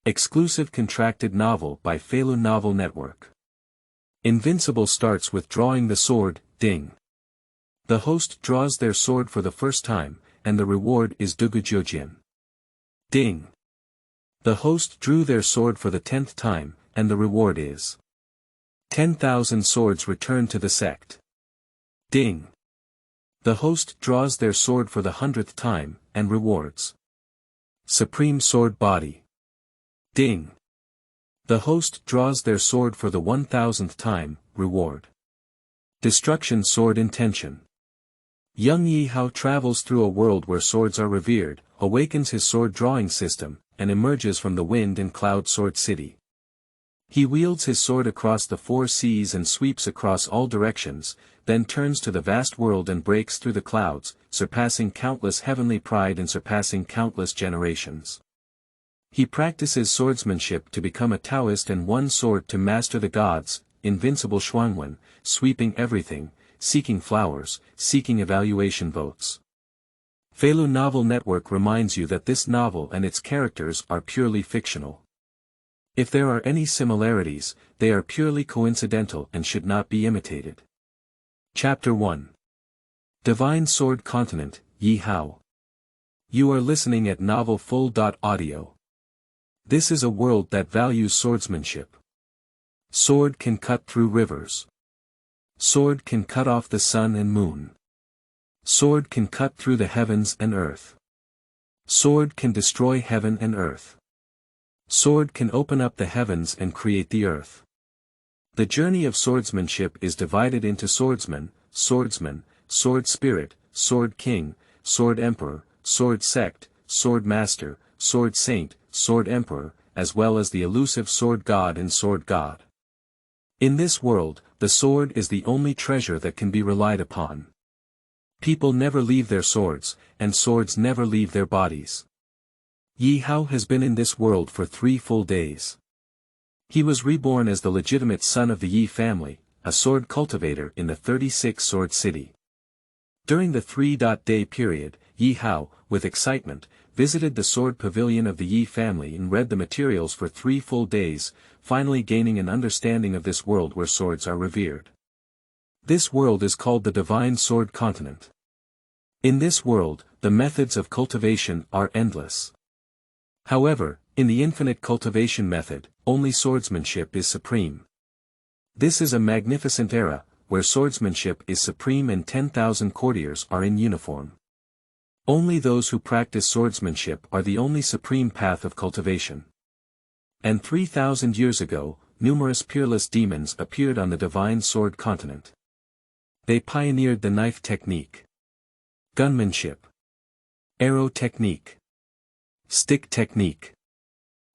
Exclusive contracted novel by Feilu Novel Network. Invincible starts with drawing the sword, ding. The host draws their sword for the first time, and the reward is Dugu Jiujian. Ding. The host drew their sword for the 10th time, and the reward is 10,000 swords returned to the sect. Ding. The host draws their sword for the 100th time, and rewards Supreme Sword Body. Ding. The host draws their sword for the 1000th time, reward Destruction Sword Intention. Young Ye Hao travels through a world where swords are revered, awakens his sword drawing system, and emerges from the wind and cloud sword city. He wields his sword across the 4 seas and sweeps across all directions, then turns to the vast world and breaks through the clouds, surpassing countless heavenly pride and surpassing countless generations. He practices swordsmanship to become a Taoist and one sword to master the gods, Invincible Shuangwen, sweeping everything, seeking flowers, seeking evaluation votes. Feilu Novel Network reminds you that this novel and its characters are purely fictional. If there are any similarities, they are purely coincidental and should not be imitated. Chapter 1. Divine Sword Continent, Ye Hao. You are listening at novelfull.audio. This is a world that values swordsmanship. Sword can cut through rivers. Sword can cut off the sun and moon. Sword can cut through the heavens and earth. Sword can destroy heaven and earth. Sword can open up the heavens and create the earth. The journey of swordsmanship is divided into swordsman, swordsman, sword spirit, sword king, sword emperor, sword sect, sword master, sword saint, sword emperor, as well as the elusive sword god and sword god. In this world, the sword is the only treasure that can be relied upon. People never leave their swords, and swords never leave their bodies. Ye Hao has been in this world for 3 full days. He was reborn as the legitimate son of the Ye family, a sword cultivator in the 36 sword city. During the 3-day period, Ye Hao, with excitement, visited the sword pavilion of the Ye family and read the materials for 3 full days, finally gaining an understanding of this world where swords are revered. This world is called the Divine Sword Continent. In this world, the methods of cultivation are endless. However, in the infinite cultivation method, only swordsmanship is supreme. This is a magnificent era, where swordsmanship is supreme and 10,000 courtiers are in uniform. Only those who practice swordsmanship are the only supreme path of cultivation. And 3,000 years ago, numerous peerless demons appeared on the Divine Sword Continent. They pioneered the knife technique, gunmanship, arrow technique, stick technique.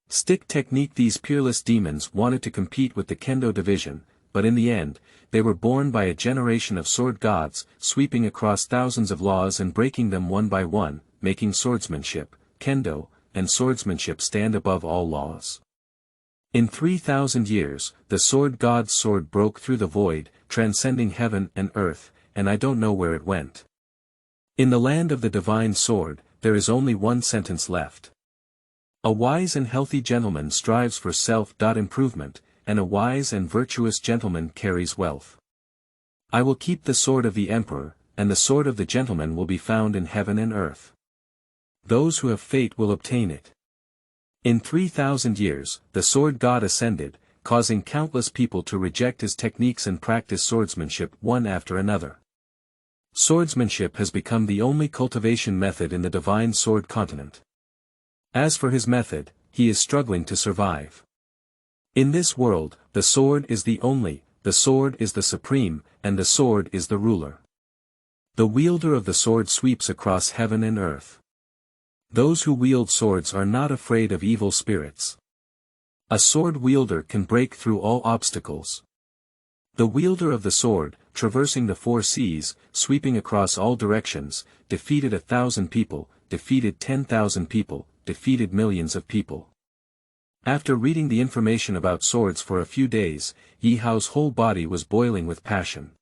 Stick technique. These peerless demons wanted to compete with the Kendo division, but in the end, they were born by a generation of sword gods, sweeping across thousands of laws and breaking them one by one, making swordsmanship, Kendo, and swordsmanship stand above all laws. In 3,000 years, the sword god's sword broke through the void, transcending heaven and earth, and I don't know where it went. In the land of the divine sword, there is only one sentence left. A wise and healthy gentleman strives for self-improvement, and a wise and virtuous gentleman carries wealth. I will keep the sword of the emperor, and the sword of the gentleman will be found in heaven and earth. Those who have fate will obtain it. In 3,000 years, the sword god ascended, causing countless people to reject his techniques and practice swordsmanship one after another. Swordsmanship has become the only cultivation method in the Divine Sword Continent. As for his method, he is struggling to survive. In this world, the sword is the only, the sword is the supreme, and the sword is the ruler. The wielder of the sword sweeps across heaven and earth. Those who wield swords are not afraid of evil spirits. A sword wielder can break through all obstacles. The wielder of the sword, traversing the 4 seas, sweeping across all directions, defeated 1,000 people, defeated 10,000 people, defeated millions of people. After reading the information about swords for a few days, Ye Hao's whole body was boiling with passion.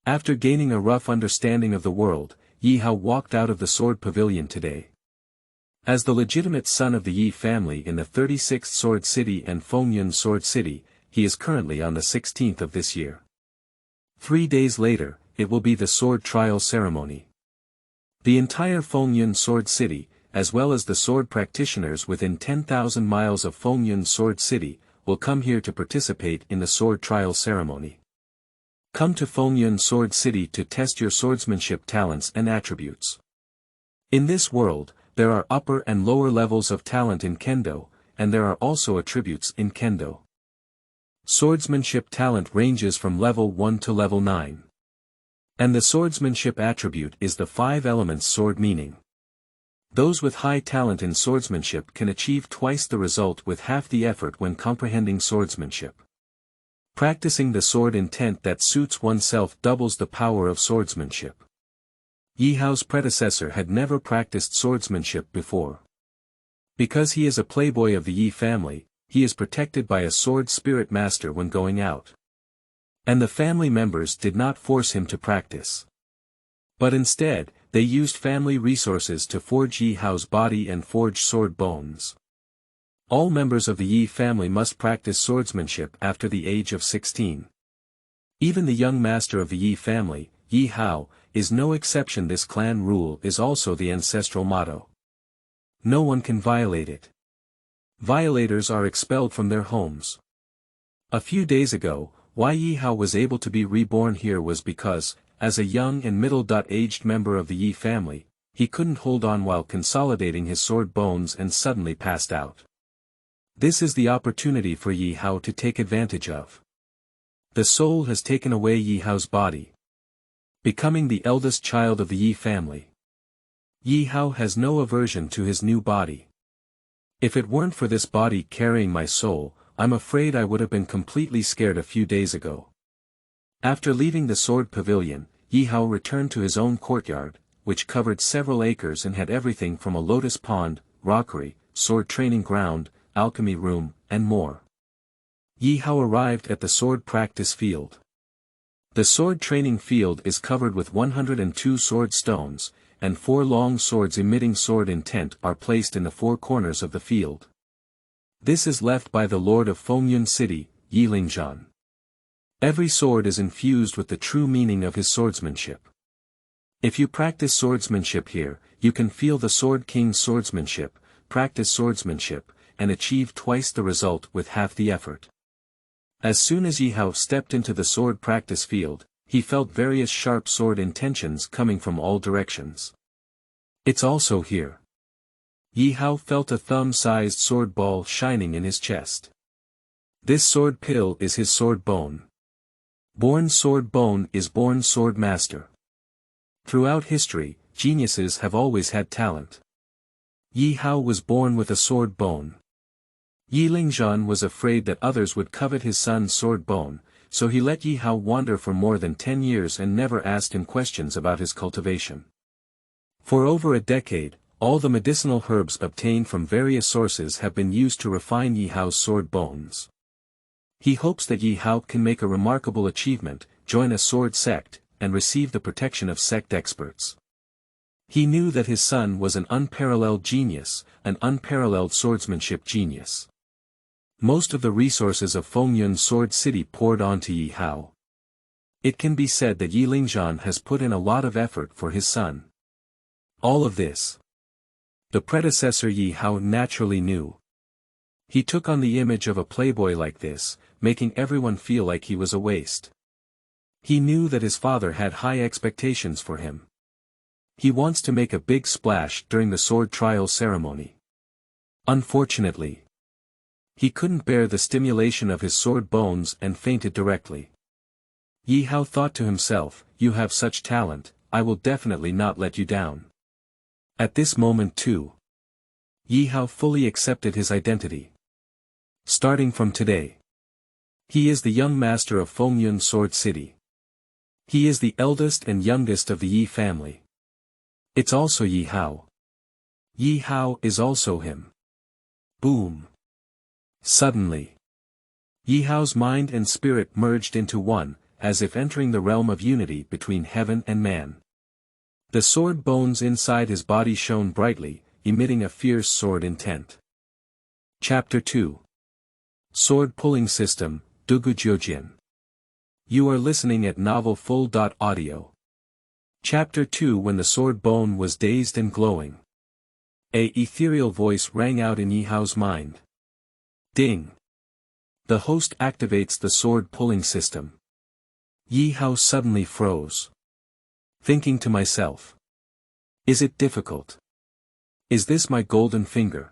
After gaining a rough understanding of the world, Ye Hao walked out of the sword pavilion today. As the legitimate son of the Ye family in the 36th Sword City and Fengyun Sword City, he is currently on the 16th of this year. 3 days later, it will be the sword trial ceremony. The entire Fengyun Sword City, as well as the sword practitioners within 10,000 miles of Fengyun Sword City, will come here to participate in the sword trial ceremony. Come to Fengyun Sword City to test your swordsmanship talents and attributes. In this world, there are upper and lower levels of talent in Kendo, and there are also attributes in Kendo. Swordsmanship talent ranges from level 1 to level 9. And the swordsmanship attribute is the 5 elements sword meaning. Those with high talent in swordsmanship can achieve twice the result with half the effort when comprehending swordsmanship. Practicing the sword intent that suits oneself doubles the power of swordsmanship. Ye Hao's predecessor had never practiced swordsmanship before. Because he is a playboy of the Ye family, he is protected by a sword spirit master when going out. And the family members did not force him to practice. But instead, they used family resources to forge Ye Hao's body and forge sword bones. All members of the Ye family must practice swordsmanship after the age of 16. Even the young master of the Ye family, Ye Hao, is no exception. This clan rule is also the ancestral motto. No one can violate it. Violators are expelled from their homes. A few days ago, why Ye Hao was able to be reborn here was because, as a young and middle-aged member of the Ye family, he couldn't hold on while consolidating his sword bones and suddenly passed out. This is the opportunity for Ye Hao to take advantage of. The soul has taken away Ye Hao's body, becoming the eldest child of the Ye family. Ye Hao has no aversion to his new body. If it weren't for this body carrying my soul, I'm afraid I would have been completely scared a few days ago. After leaving the sword pavilion, Ye Hao returned to his own courtyard, which covered several acres and had everything from a lotus pond, rockery, sword training ground, alchemy room, and more. Ye Hao arrived at the sword practice field. The sword training field is covered with 102 sword stones, and 4 long swords emitting sword intent are placed in the 4 corners of the field. This is left by the lord of Fengyun City, Ye Lingzhan. Every sword is infused with the true meaning of his swordsmanship. If you practice swordsmanship here, you can feel the Sword King's swordsmanship, practice swordsmanship, and achieve twice the result with half the effort. As soon as Ye Hao stepped into the sword practice field, he felt various sharp sword intentions coming from all directions. It's also here. Ye Hao felt a thumb-sized sword ball shining in his chest. This sword pill is his sword bone. Born sword bone is born sword master. Throughout history, geniuses have always had talent. Ye Hao was born with a sword bone. Ye Lingzhan was afraid that others would covet his son's sword bone, so he let Ye Hao wander for more than 10 years and never asked him questions about his cultivation. For over a decade, all the medicinal herbs obtained from various sources have been used to refine Ye Hao's sword bones. He hopes that Ye Hao can make a remarkable achievement, join a sword sect, and receive the protection of sect experts. He knew that his son was an unparalleled genius, an unparalleled swordsmanship genius. Most of the resources of Fengyun Sword City poured onto Ye Hao. It can be said that Ye Lingzhan has put in a lot of effort for his son. All of this, the predecessor Ye Hao naturally knew. He took on the image of a playboy like this, making everyone feel like he was a waste. He knew that his father had high expectations for him. He wants to make a big splash during the sword trial ceremony. Unfortunately, he couldn't bear the stimulation of his sword bones and fainted directly. Ye Hao thought to himself, "You have such talent, I will definitely not let you down." At this moment too, Ye Hao fully accepted his identity. Starting from today, he is the young master of Fengyun Sword City. He is the eldest and youngest of the Ye family. It's also Ye Hao. Ye Hao is also him. Boom. Suddenly, Ye Hao's mind and spirit merged into one, as if entering the realm of unity between heaven and man. The sword bones inside his body shone brightly, emitting a fierce sword intent. Chapter 2. Sword Pulling System, Dugu Jiujian. You are listening at Novel Full.audio. Chapter 2. When the sword bone was dazed and glowing. A ethereal voice rang out in Ye Hao's mind. Ding. The host activates the sword pulling system. Ye Hao suddenly froze. Thinking to myself. Is it difficult? Is this my golden finger?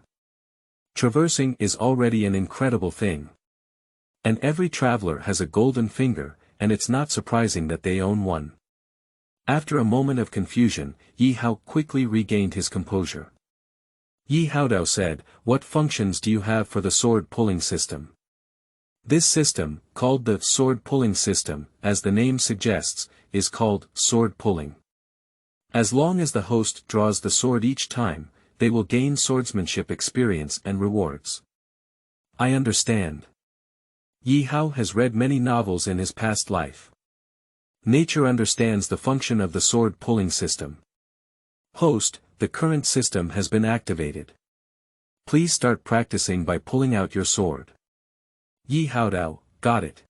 Traversing is already an incredible thing. And every traveler has a golden finger, and it's not surprising that they own one. After a moment of confusion, Ye Hao quickly regained his composure. Ye Hao said, "What functions do you have for the sword pulling system?" This system, called the sword pulling system, as the name suggests, is called sword pulling. As long as the host draws the sword each time, they will gain swordsmanship experience and rewards. I understand. Ye Hao has read many novels in his past life. Nature understands the function of the sword pulling system. Host, the current system has been activated. Please start practicing by pulling out your sword. Ye Hao, got it.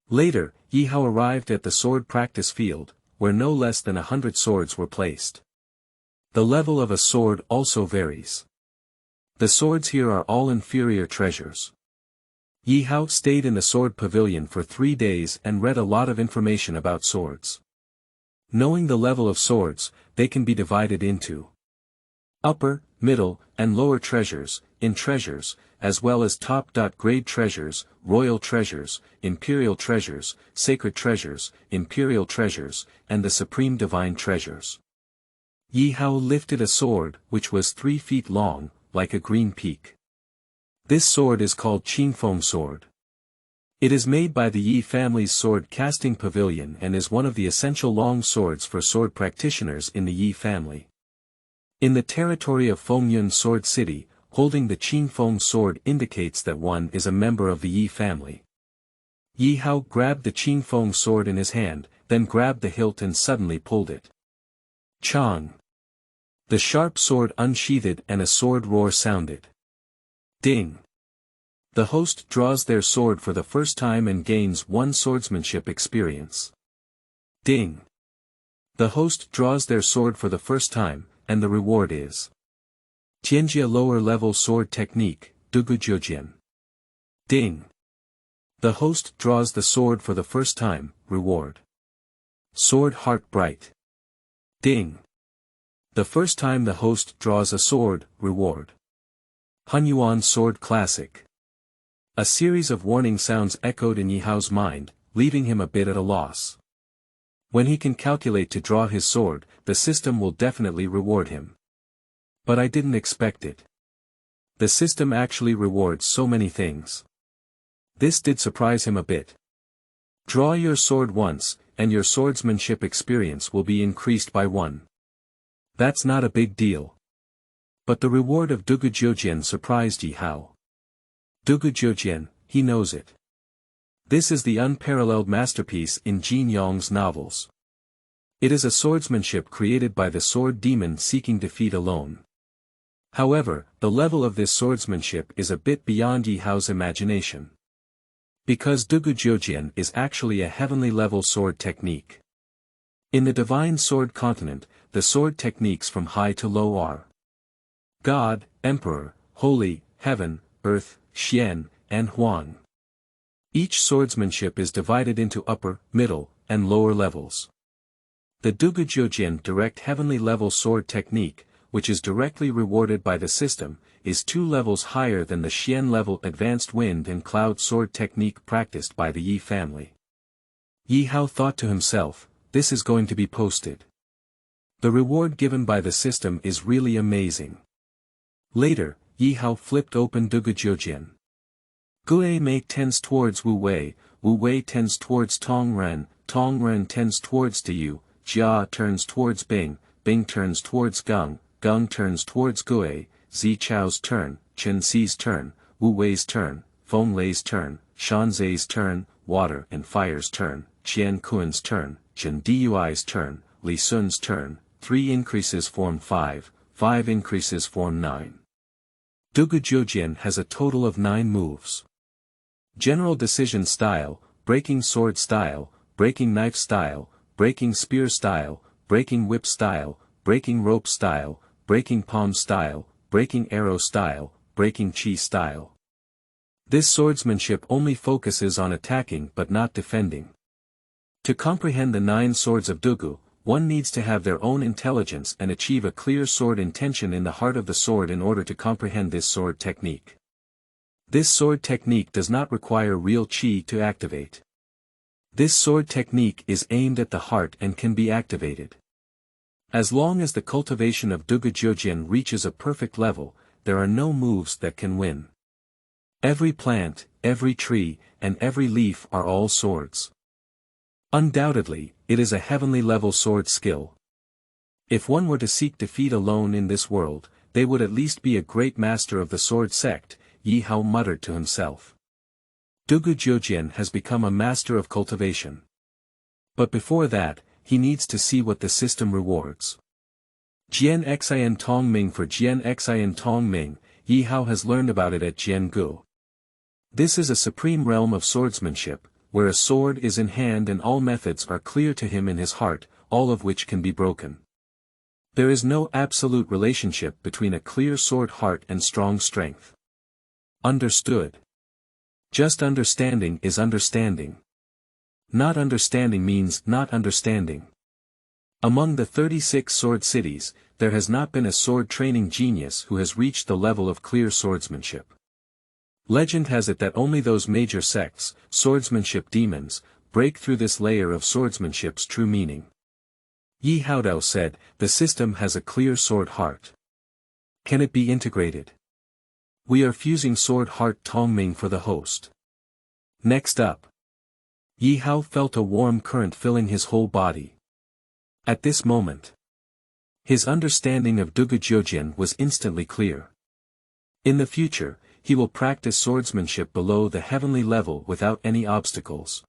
Later, Ye Hao arrived at the sword practice field, where no less than 100 swords were placed. The level of a sword also varies. The swords here are all inferior treasures. Ye Hao stayed in the sword pavilion for 3 days and read a lot of information about swords. Knowing the level of swords, they can be divided into upper, middle, and lower treasures, in treasures, as well as top-grade treasures, royal treasures, imperial treasures, sacred treasures, imperial treasures, and the supreme divine treasures. Ye Hao lifted a sword which was 3 feet long, like a green peak. This sword is called Qingfeng sword. It is made by the Yi family's sword casting pavilion and is one of the essential long swords for sword practitioners in the Yi family. In the territory of Fengyun Sword City, holding the Qingfeng sword indicates that one is a member of the Yi family. Ye Hao grabbed the Qingfeng sword in his hand, then grabbed the hilt and suddenly pulled it. Chang. The sharp sword unsheathed and a sword roar sounded. Ding. The host draws their sword for the first time and gains 1 swordsmanship experience. Ding. The host draws their sword for the first time, and the reward is Tianjia lower level sword technique, Dugu Jiujian. Ding. The host draws the sword for the first time, reward. Sword heart bright. Ding. The first time the host draws a sword, reward. Hunyuan sword classic. A series of warning sounds echoed in Ye Hao's mind, leaving him a bit at a loss. When he can calculate to draw his sword, the system will definitely reward him. But I didn't expect it. The system actually rewards so many things. This did surprise him a bit. Draw your sword once, and your swordsmanship experience will be increased by 1. That's not a big deal. But the reward of Dugu Jiujian surprised Ye Hao. Dugu Jiujian, he knows it. This is the unparalleled masterpiece in Jin Yong's novels. It is a swordsmanship created by the sword demon seeking defeat alone. However, the level of this swordsmanship is a bit beyond Ye Hao's imagination. Because Dugu Jiujian is actually a heavenly level sword technique. In the divine sword continent, the sword techniques from high to low are God, Emperor, Holy, Heaven, Earth, Xian, and Huang. Each swordsmanship is divided into upper, middle, and lower levels. The Dugu Jiujian direct heavenly level sword technique, which is directly rewarded by the system, is 2 levels higher than the Xian level advanced wind and cloud sword technique practiced by the Yi family. Ye Hao thought to himself, this is going to be posted. The reward given by the system is really amazing. Later, Ye Hao flipped open Dugu Jiujian. Gue Mei tends towards Wu Wei tends towards Tong Ren tends towards Diyu, Jia turns towards Bing turns towards Gung turns towards Gue, Zi Chao's turn, Chen Xi's turn, Wu Wei's turn, Feng Lei's turn, Shan Zai's turn, Water and Fire's turn, Qian Kuan's turn, Chen Dui's turn, Li Sun's turn, 3 increases form 5, 5 increases form 9. Dugu Jiujian has a total of 9 moves. General decision style, breaking sword style, breaking knife style, breaking spear style, breaking whip style, breaking rope style, breaking palm style, breaking arrow style, breaking chi style. This swordsmanship only focuses on attacking but not defending. To comprehend the 9 swords of Dugu, one needs to have their own intelligence and achieve a clear sword intention in the heart of the sword in order to comprehend this sword technique. This sword technique does not require real chi to activate. This sword technique is aimed at the heart and can be activated. As long as the cultivation of Dugu Jiujian reaches a perfect level, there are no moves that can win. Every plant, every tree, and every leaf are all swords. Undoubtedly, it is a heavenly level sword skill. If one were to seek defeat alone in this world, they would at least be a great master of the sword sect, Ye Hao muttered to himself. Dugu Jiujian has become a master of cultivation. But before that, he needs to see what the system rewards. Jian Xian Tong Ming. For Jian Xian Tong Ming, Ye Hao has learned about it at Jiangu. This is a supreme realm of swordsmanship, where a sword is in hand and all methods are clear to him in his heart, all of which can be broken. There is no absolute relationship between a clear sword heart and strong strength. Understood. Just understanding is understanding. Not understanding means not understanding. Among the 36 sword cities, there has not been a sword training genius who has reached the level of clear swordsmanship. Legend has it that only those major sects, swordsmanship demons, break through this layer of swordsmanship's true meaning. Ye Hao said, the system has a clear sword heart. Can it be integrated? We are fusing sword heart Tongming for the host. Next up. Ye Hao felt a warm current filling his whole body. At this moment, his understanding of Dugu Jiujian was instantly clear. In the future, he will practice swordsmanship below the heavenly level without any obstacles.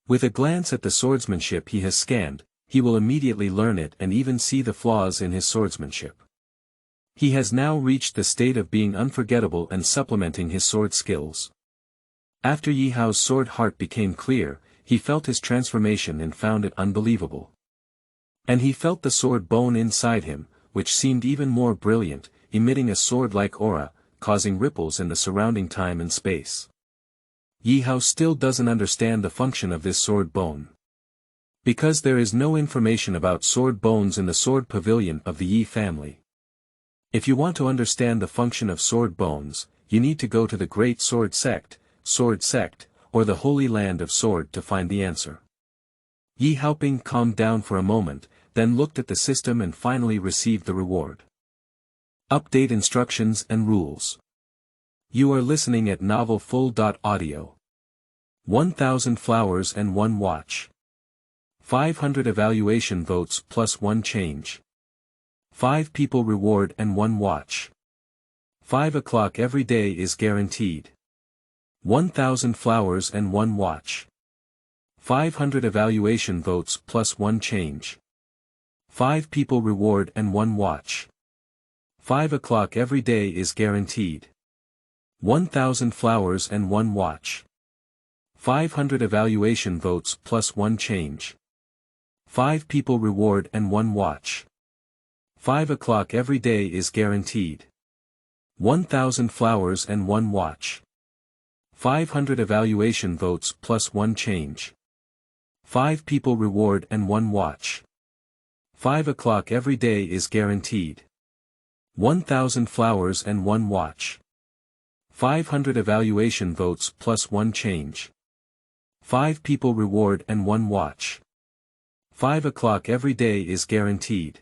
With a glance at the swordsmanship he has scanned, he will immediately learn it and even see the flaws in his swordsmanship. He has now reached the state of being unforgettable and supplementing his sword skills. After Ye Hao's sword heart became clear, he felt his transformation and found it unbelievable. And he felt the sword bone inside him, which seemed even more brilliant, emitting a sword-like aura, causing ripples in the surrounding time and space. Ye Hao still doesn't understand the function of this sword bone. Because there is no information about sword bones in the sword pavilion of the Yi family. If you want to understand the function of sword bones, you need to go to the Great Sword Sect, or the Holy Land of Sword to find the answer. Ye Haoping calmed down for a moment, then looked at the system and finally received the reward. Update instructions and rules. You are listening at novelfull.audio. 1000 flowers and 1 watch. 500 evaluation votes plus 1 change. 5 people reward and 1 watch. 5 o'clock every day is guaranteed. 1000 flowers and 1 watch. 500 evaluation votes plus 1 change. 5 people reward and 1 watch. 5 o'clock every day is guaranteed. 1000 flowers and 1 watch. 500 evaluation votes plus 1 change. 5 people reward and 1 watch. 5 o'clock every day is guaranteed. 1000 flowers and 1 watch. 500 evaluation votes plus 1 change. 5 people reward and 1 watch. 5 o'clock every day is guaranteed. 1000 flowers and 1 watch. 500 evaluation votes plus 1 change. 5 people reward and 1 watch. 5 o'clock every day is guaranteed.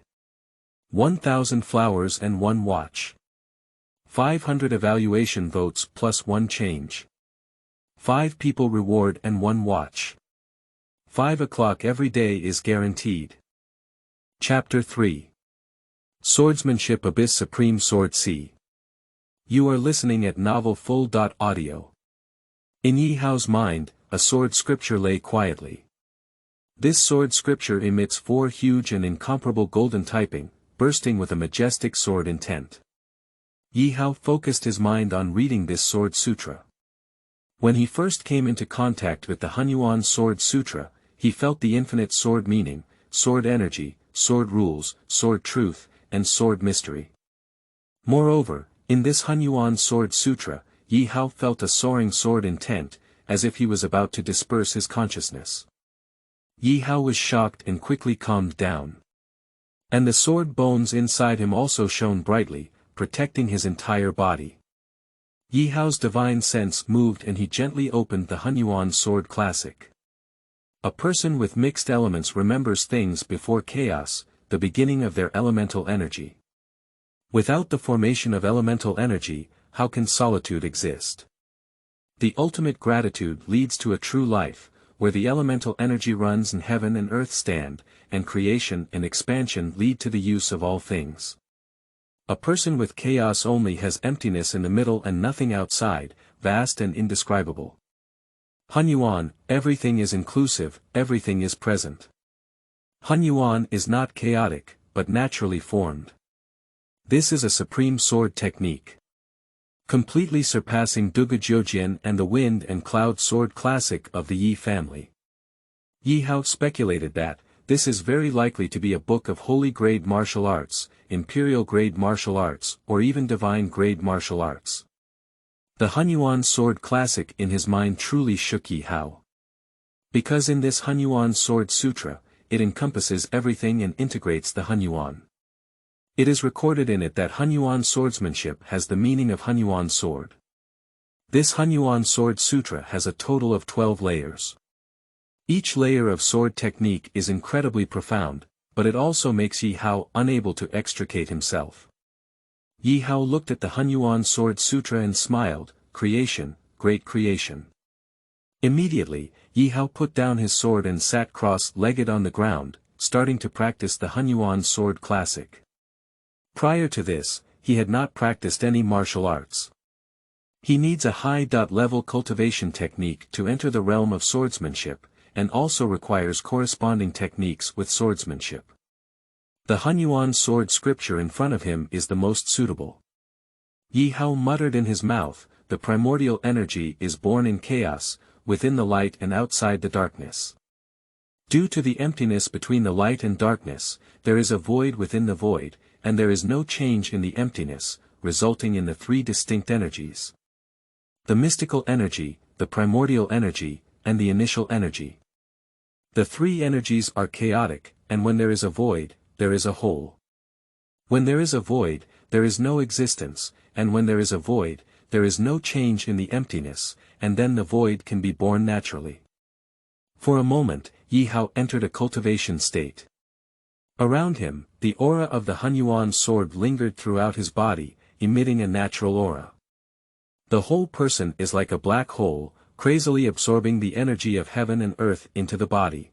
1000 flowers and 1 watch. 500 evaluation votes plus 1 change. 5 people reward and 1 watch. 5 o'clock every day is guaranteed. Chapter 3. Swordsmanship Abyss Supreme Sword C. You are listening at novelfull.audio. In Ye Hao's mind, a sword scripture lay quietly. This sword scripture emits 4 huge and incomparable golden typing, bursting with a majestic sword intent. Ye Hao focused his mind on reading this Sword Sutra. When he first came into contact with the Hunyuan Sword Sutra, he felt the infinite sword meaning, sword energy, sword rules, sword truth, and sword mystery. Moreover, in this Hunyuan Sword Sutra, Ye Hao felt a soaring sword intent, as if he was about to disperse his consciousness. Ye Hao was shocked and quickly calmed down. And the sword bones inside him also shone brightly, protecting his entire body. Ye Hao's divine sense moved and he gently opened the Hunyuan Sword Classic. A person with mixed elements remembers things before chaos, the beginning of their elemental energy. Without the formation of elemental energy, how can solitude exist? The ultimate gratitude leads to a true life, where the elemental energy runs and heaven and earth stand, and creation and expansion lead to the use of all things. A person with chaos only has emptiness in the middle and nothing outside, vast and indescribable. Hunyuan, everything is inclusive, everything is present. Hunyuan is not chaotic, but naturally formed. This is a supreme sword technique. Completely surpassing Dugu Jiujian and the Wind and Cloud Sword Classic of the Yi family. Ye Hao speculated that, this is very likely to be a book of holy grade martial arts, imperial grade martial arts, or even divine grade martial arts. The Hunyuan Sword Classic in his mind truly shook Ye Hao. Because in this Hunyuan Sword Sutra, it encompasses everything and integrates the Hunyuan. It is recorded in it that Hunyuan swordsmanship has the meaning of Hunyuan sword. This Hunyuan Sword Sutra has a total of 12 layers. Each layer of sword technique is incredibly profound, but it also makes Ye Hao unable to extricate himself. Ye Hao looked at the Hunyuan Sword Sutra and smiled, creation, great creation. Immediately, Ye Hao put down his sword and sat cross-legged on the ground, starting to practice the Hunyuan Sword Classic. Prior to this, he had not practiced any martial arts. He needs a high-level cultivation technique to enter the realm of swordsmanship, and also requires corresponding techniques with swordsmanship. The Hunyuan sword scripture in front of him is the most suitable. Ye Hao muttered in his mouth, the primordial energy is born in chaos, within the light and outside the darkness. Due to the emptiness between the light and darkness, there is a void within the void, and there is no change in the emptiness, resulting in the three distinct energies. The mystical energy, the primordial energy, and the initial energy. The three energies are chaotic, and when there is a void, there is a whole. When there is a void, there is no existence, and when there is a void, there is no change in the emptiness, and then the void can be born naturally. For a moment, Ye Hao entered a cultivation state. Around him, the aura of the Hunyuan sword lingered throughout his body, emitting a natural aura. The whole person is like a black hole, crazily absorbing the energy of heaven and earth into the body.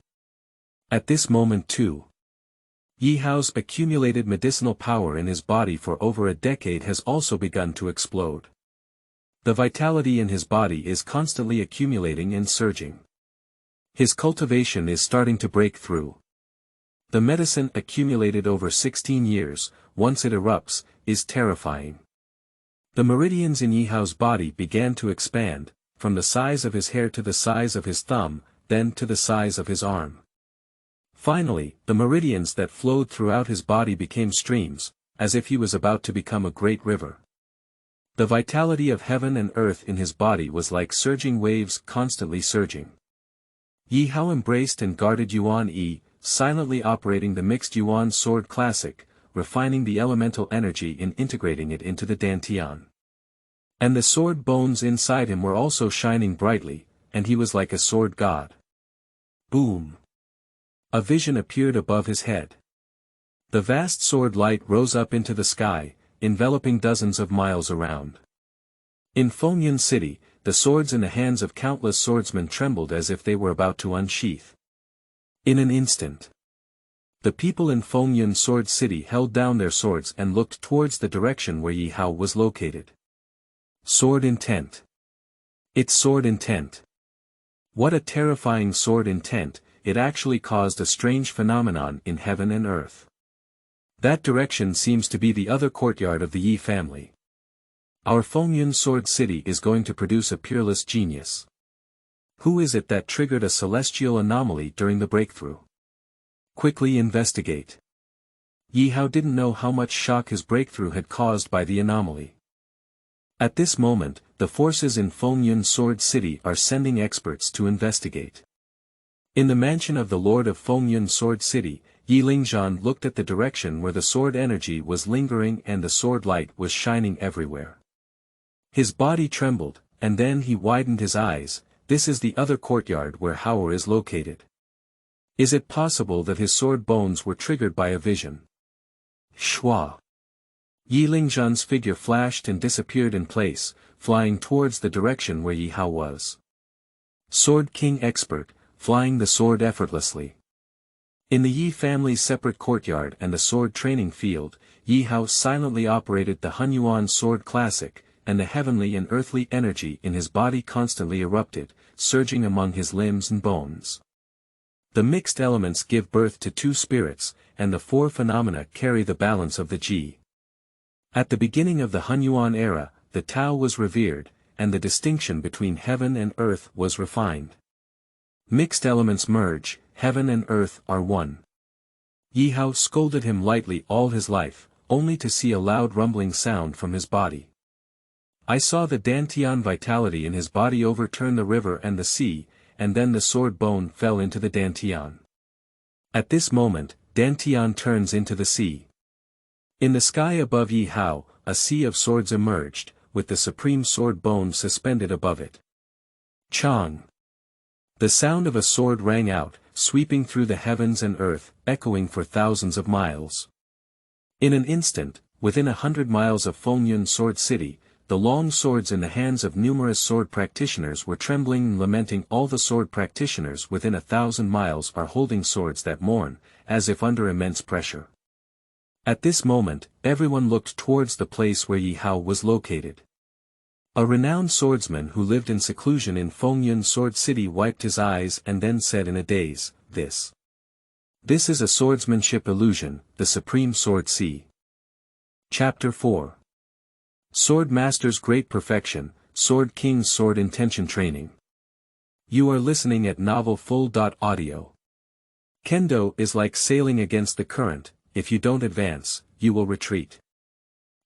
At this moment too, Ye Hao's accumulated medicinal power in his body for over a decade has also begun to explode. The vitality in his body is constantly accumulating and surging. His cultivation is starting to break through. The medicine accumulated over 16 years, once it erupts, is terrifying. The meridians in Ye Hao's body began to expand, from the size of his hair to the size of his thumb, then to the size of his arm. Finally, the meridians that flowed throughout his body became streams, as if he was about to become a great river. The vitality of heaven and earth in his body was like surging waves constantly surging. Ye Hao embraced and guarded Yuan Yi, silently operating the mixed Yuan sword classic, refining the elemental energy and integrating it into the Dantian. And the sword bones inside him were also shining brightly, and he was like a sword god. Boom! A vision appeared above his head. The vast sword light rose up into the sky, enveloping dozens of miles around. In Fengyan City, the swords in the hands of countless swordsmen trembled as if they were about to unsheath. In an instant, the people in Fengyan Sword City held down their swords and looked towards the direction where Ye Hao was located. Sword intent. It's sword intent. What a terrifying sword intent, it actually caused a strange phenomenon in heaven and earth. That direction seems to be the other courtyard of the Yi family. Our Fengyun Sword City is going to produce a peerless genius. Who is it that triggered a celestial anomaly during the breakthrough? Quickly investigate. Ye Hao didn't know how much shock his breakthrough had caused by the anomaly. At this moment, the forces in Fengyun Sword City are sending experts to investigate. In the mansion of the Lord of Fengyun Sword City, Yi Lingzhan looked at the direction where the sword energy was lingering and the sword light was shining everywhere. His body trembled, and then he widened his eyes. This is the other courtyard where Hao is located. Is it possible that his sword bones were triggered by a vision? Shua. Yi Lingzhan's figure flashed and disappeared in place, flying towards the direction where Ye Hao was. Sword King expert, flying the sword effortlessly. In the Yi family's separate courtyard and the sword training field, Ye Hao silently operated the Hunyuan Sword Classic, and the heavenly and earthly energy in his body constantly erupted, surging among his limbs and bones. The mixed elements give birth to two spirits, and the four phenomena carry the balance of the Ji. At the beginning of the Hunyuan era, the Tao was revered, and the distinction between heaven and earth was refined. Mixed elements merge, heaven and earth are one. Ye Hao scolded him lightly all his life, only to see a loud rumbling sound from his body. I saw the Dantian vitality in his body overturn the river and the sea, and then the sword bone fell into the Dantian. At this moment, Dantian turns into the sea. In the sky above Ye Hao, a sea of swords emerged, with the supreme sword bone suspended above it. Chang. The sound of a sword rang out, sweeping through the heavens and earth, echoing for thousands of miles. In an instant, within 100 miles of Fengyun Sword City, the long swords in the hands of numerous sword practitioners were trembling and lamenting. All the sword practitioners within 1,000 miles are holding swords that mourn, as if under immense pressure. At this moment, everyone looked towards the place where Ye Hao was located. A renowned swordsman who lived in seclusion in Fengyun Sword City wiped his eyes and then said in a daze, This is a swordsmanship illusion, the supreme sword sea. Chapter 4. Sword Master's Great Perfection, Sword King's Sword Intention Training. You are listening at novelfull.audio. Kendo is like sailing against the current. If you don't advance, you will retreat.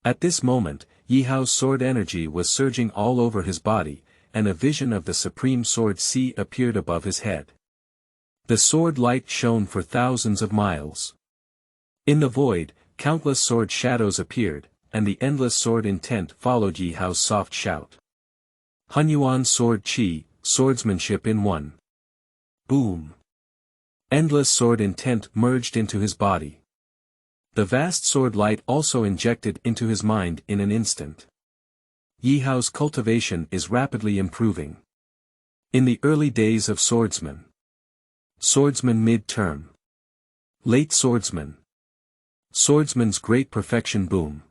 At this moment, Ye Hao's sword energy was surging all over his body, and a vision of the supreme sword sea appeared above his head. The sword light shone for thousands of miles. In the void, countless sword shadows appeared, and the endless sword intent followed Ye Hao's soft shout. Hunyuan Sword Qi, Swordsmanship in One. Boom. Endless sword intent merged into his body. The vast sword light also injected into his mind in an instant. Ye Hao's cultivation is rapidly improving. In the early days of swordsman. Swordsman mid-term. Late swordsman. Swordsman's great perfection boom.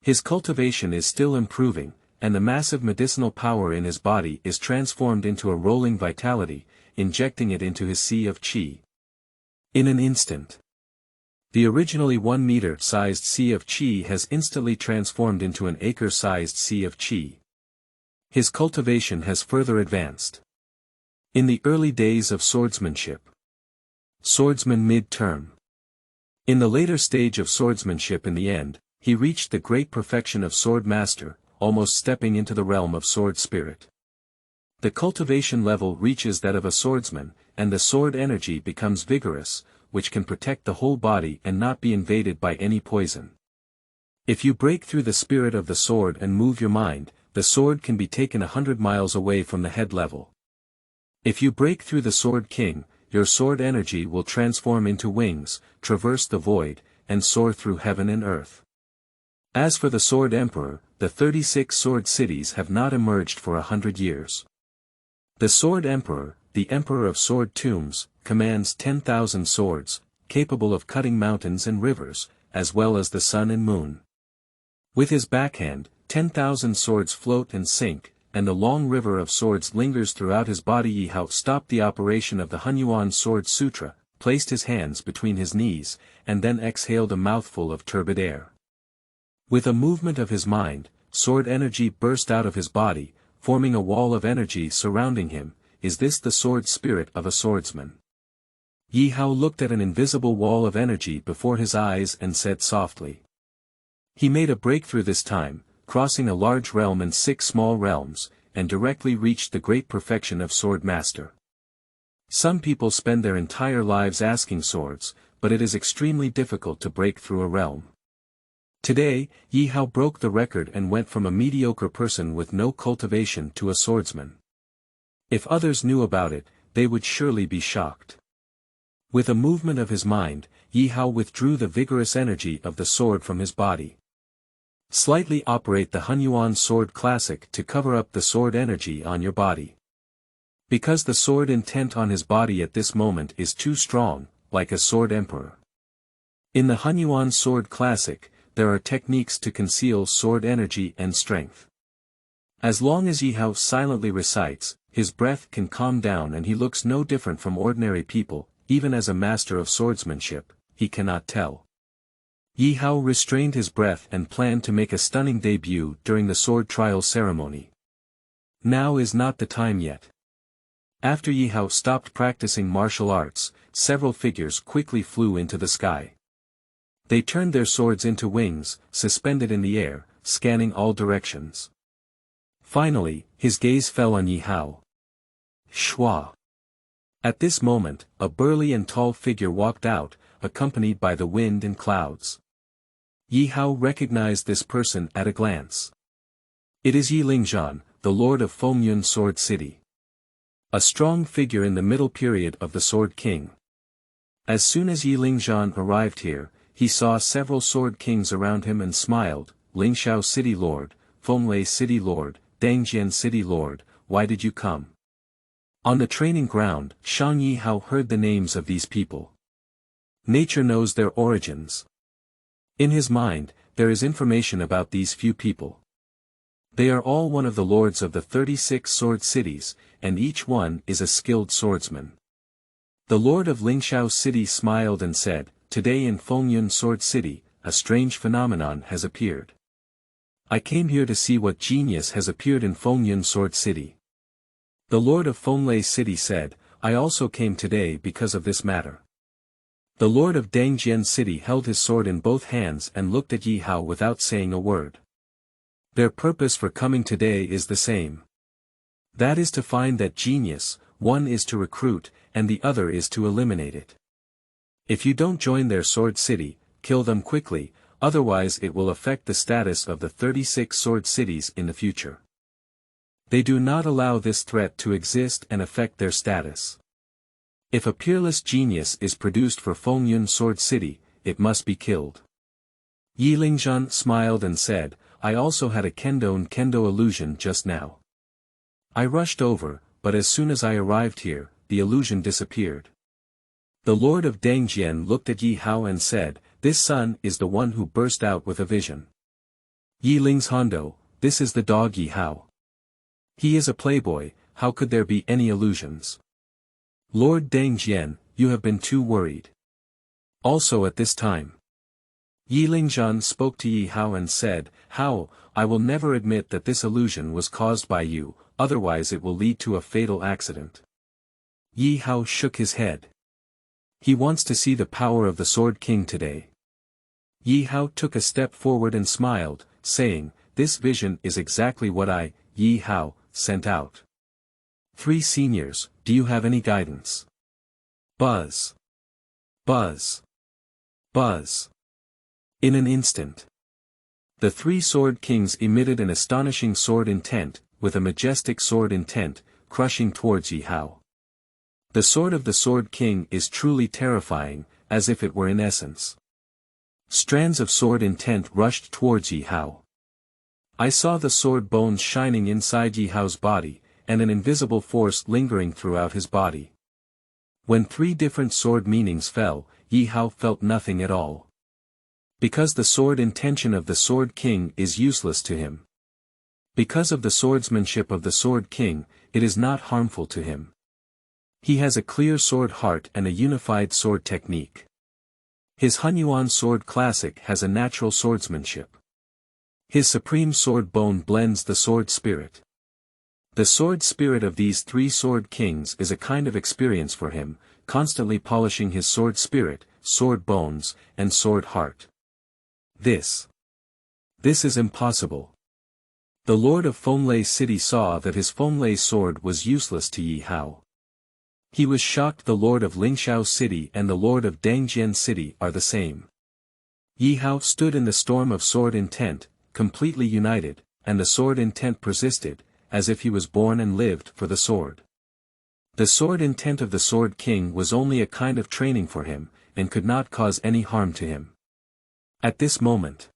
His cultivation is still improving, and the massive medicinal power in his body is transformed into a rolling vitality, injecting it into his sea of qi. In an instant. The originally 1-meter-sized sea of qi has instantly transformed into an acre-sized sea of qi. His cultivation has further advanced. In the early days of swordsmanship. Swordsman mid-term. In the later stage of swordsmanship in the end, he reached the great perfection of sword master, almost stepping into the realm of sword spirit. The cultivation level reaches that of a swordsman, and the sword energy becomes vigorous, which can protect the whole body and not be invaded by any poison. If you break through the spirit of the sword and move your mind, the sword can be taken 100 miles away from the head level. If you break through the sword king, your sword energy will transform into wings, traverse the void, and soar through heaven and earth. As for the Sword Emperor, the 36 sword cities have not emerged for 100 years. The Sword Emperor, the Emperor of Sword Tombs, commands 10,000 swords, capable of cutting mountains and rivers, as well as the sun and moon. With his backhand, 10,000 swords float and sink, and the long river of swords lingers throughout his body. Ye Hao stopped the operation of the Hunyuan Sword Sutra, placed his hands between his knees, and then exhaled a mouthful of turbid air. With a movement of his mind, sword energy burst out of his body, forming a wall of energy surrounding him. Is this the sword spirit of a swordsman? Ye Hao looked at an invisible wall of energy before his eyes and said softly. He made a breakthrough this time, crossing a large realm and 6 small realms, and directly reached the great perfection of sword master. Some people spend their entire lives asking swords, but it is extremely difficult to break through a realm. Today, Ye Hao broke the record and went from a mediocre person with no cultivation to a swordsman. If others knew about it, they would surely be shocked. With a movement of his mind, Ye Hao withdrew the vigorous energy of the sword from his body. Slightly operate the Hunyuan sword classic to cover up the sword energy on your body. Because the sword intent on his body at this moment is too strong, like a sword emperor. In the Hunyuan sword classic, there are techniques to conceal sword energy and strength. As long as Ye Hao silently recites, his breath can calm down and he looks no different from ordinary people. Even as a master of swordsmanship, he cannot tell. Ye Hao restrained his breath and planned to make a stunning debut during the sword trial ceremony. Now is not the time yet. After Ye Hao stopped practicing martial arts, several figures quickly flew into the sky. They turned their swords into wings, suspended in the air, scanning all directions. Finally, his gaze fell on Ye Hao. Shua. At this moment, a burly and tall figure walked out, accompanied by the wind and clouds. Ye Hao recognized this person at a glance. It is Yi Lingzhan, the lord of Fengyun Sword City. A strong figure in the middle period of the Sword King. As soon as Yi Lingzhan arrived here, he saw several Sword Kings around him and smiled. Lingshao City Lord, Fenglei City Lord, Dangjian City Lord, why did you come? On the training ground, Shang Ye Hao heard the names of these people. Nature knows their origins. In his mind, there is information about these few people. They are all one of the lords of the 36 sword cities, and each one is a skilled swordsman. The lord of Lingshao City smiled and said, "Today in Fengyun Sword City, a strange phenomenon has appeared. I came here to see what genius has appeared in Fengyun Sword City." The lord of Fenglei City said, "I also came today because of this matter." The lord of Dangjian City held his sword in both hands and looked at Ye Hao without saying a word. Their purpose for coming today is the same. That is to find that genius, one is to recruit, and the other is to eliminate it. If you don't join their sword city, kill them quickly, otherwise it will affect the status of the 36 sword cities in the future. They do not allow this threat to exist and affect their status. If a peerless genius is produced for Fengyun Sword City, it must be killed. Yi Lingzhan smiled and said, "I also had a kendo illusion just now. I rushed over, but as soon as I arrived here, the illusion disappeared." The lord of Dangjian looked at Ye Hao and said, "This son is the one who burst out with a vision. Yi Lingzhondo, this is the dog Ye Hao. He is a playboy, how could there be any illusions? Lord Dangjian, you have been too worried. Also at this time." Yi Lingzhan spoke to Ye Hao and said, "Hao, I will never admit that this illusion was caused by you, otherwise it will lead to a fatal accident." Ye Hao shook his head. He wants to see the power of the Sword King today. Ye Hao took a step forward and smiled, saying, "This vision is exactly what I, Ye Hao, sent out. 3 seniors, do you have any guidance?" Buzz. Buzz. Buzz. In an instant. The 3 sword kings emitted an astonishing sword intent, with a majestic sword intent, crushing towards Ye Hao. The sword of the Sword King is truly terrifying, as if it were in essence. Strands of sword intent rushed towards Ye Hao. I saw the sword bones shining inside Ye Hao's body, and an invisible force lingering throughout his body. When 3 different sword meanings fell, Ye Hao felt nothing at all. Because the sword intention of the Sword King is useless to him. Because of the swordsmanship of the Sword King, it is not harmful to him. He has a clear sword heart and a unified sword technique. His Hunyuan sword classic has a natural swordsmanship. His supreme sword bone blends the sword spirit. The sword spirit of these three sword kings is a kind of experience for him, constantly polishing his sword spirit, sword bones, and sword heart. This is impossible. The lord of Fenglei city saw that his Fenglei sword was useless to Ye Hao. He was shocked. The lord of Lingxiao city and the lord of Dangjian city are the same. Ye Hao stood in the storm of sword intent, completely united, and the sword intent persisted, as if he was born and lived for the sword. The sword intent of the Sword King was only a kind of training for him, and could not cause any harm to him. At this moment,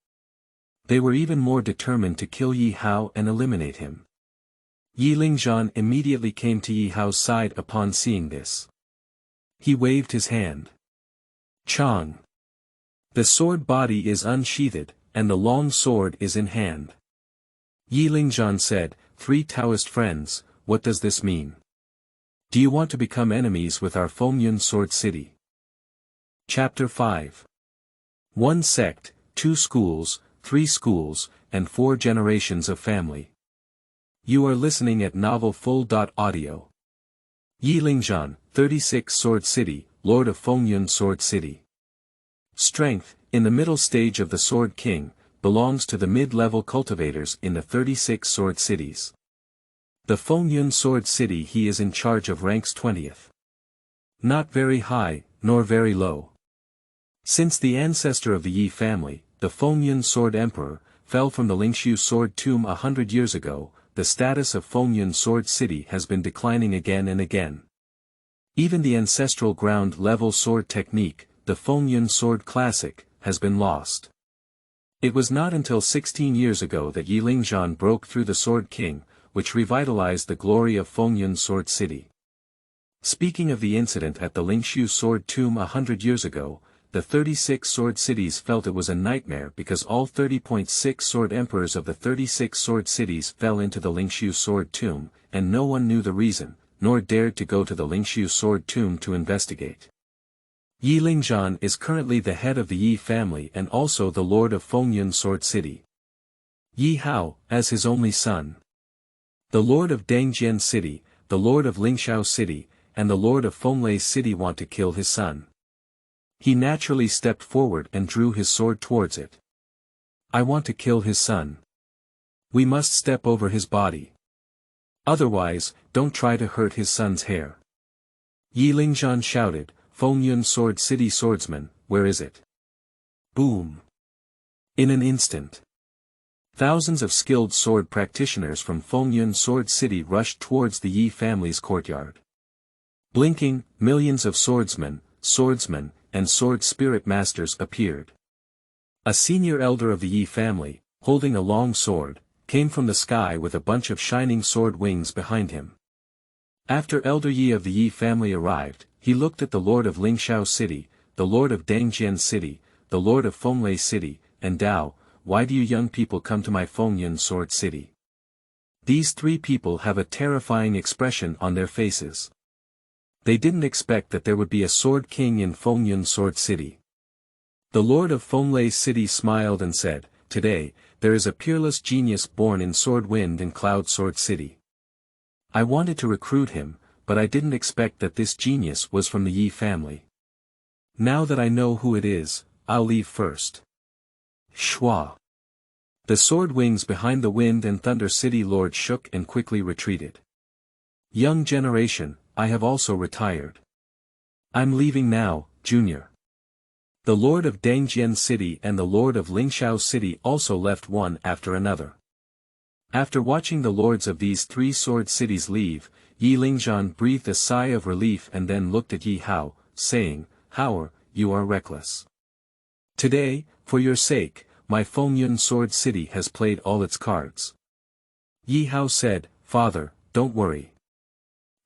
they were even more determined to kill Ye Hao and eliminate him. Yi Lingzhan immediately came to Ye Hao's side upon seeing this. He waved his hand. Chang. The sword body is unsheathed, and the long sword is in hand. Yi Lingzhan said, "Three Taoist friends, what does this mean? Do you want to become enemies with our Fengyun Sword City?" Chapter 5. 1 sect, 2 schools, 3 schools, and 4 generations of family. You are listening at novelfull.audio. Yi Lingzhan, 36 Sword City, Lord of Fengyun Sword City. Strength, in the middle stage of the Sword King, belongs to the mid-level cultivators in the 36 sword cities. The Fengyun Sword City he is in charge of ranks 20th. Not very high, nor very low. Since the ancestor of the Yi family, the Fengyun Sword Emperor, fell from the Lingxiu Sword Tomb 100 years ago, the status of Fengyun Sword City has been declining again and again. Even the ancestral ground-level sword technique, the Fengyun Sword Classic, has been lost. It was not until 16 years ago that Yi Lingzhan broke through the Sword King, which revitalized the glory of Fengyun Sword City. Speaking of the incident at the Lingxiu Sword Tomb 100 years ago, the 36 sword cities felt it was a nightmare because all 30.6 sword emperors of the 36 sword cities fell into the Lingxiu Sword Tomb, and no one knew the reason, nor dared to go to the Lingxiu Sword Tomb to investigate. Yi Lingzhan is currently the head of the Yi family and also the lord of Fengyun Sword City. Ye Hao, as his only son. The lord of Dangjian city, the lord of Lingxiao city, and the lord of Fenglei city want to kill his son. He naturally stepped forward and drew his sword towards it. I want to kill his son. We must step over his body. Otherwise, don't try to hurt his son's hair. Yi Lingzhan shouted, Fengyun Sword City swordsman, where is it? Boom. In an instant. Thousands of skilled sword practitioners from Fengyun Sword City rushed towards the Yi family's courtyard. Blinking, millions of swordsmen, and sword spirit masters appeared. A senior elder of the Yi family, holding a long sword, came from the sky with a bunch of shining sword wings behind him. After Elder Yi of the Yi family arrived, he looked at the lord of Lingxiao city, the lord of Dangjian city, the lord of Fenglei city, and Dao, why do you young people come to my Fengyun Sword City? These three people have a terrifying expression on their faces. They didn't expect that there would be a Sword King in Fengyun Sword City. The lord of Fenglei city smiled and said, today, there is a peerless genius born in Sword Wind and Cloud Sword City. I wanted to recruit him, but I didn't expect that this genius was from the Yi family. Now that I know who it is, I'll leave first. Shua. The sword wings behind the Wind and Thunder City Lord shook and quickly retreated. Young generation, I have also retired. I'm leaving now, Junior. The Lord of Dangjian City and the Lord of Lingxiao City also left one after another. After watching the lords of these three sword cities leave, Yi Lingzhan breathed a sigh of relief and then looked at Ye Hao, saying, Hao, you are reckless. Today, for your sake, my Fengyun Sword City has played all its cards. Ye Hao said, Father, don't worry.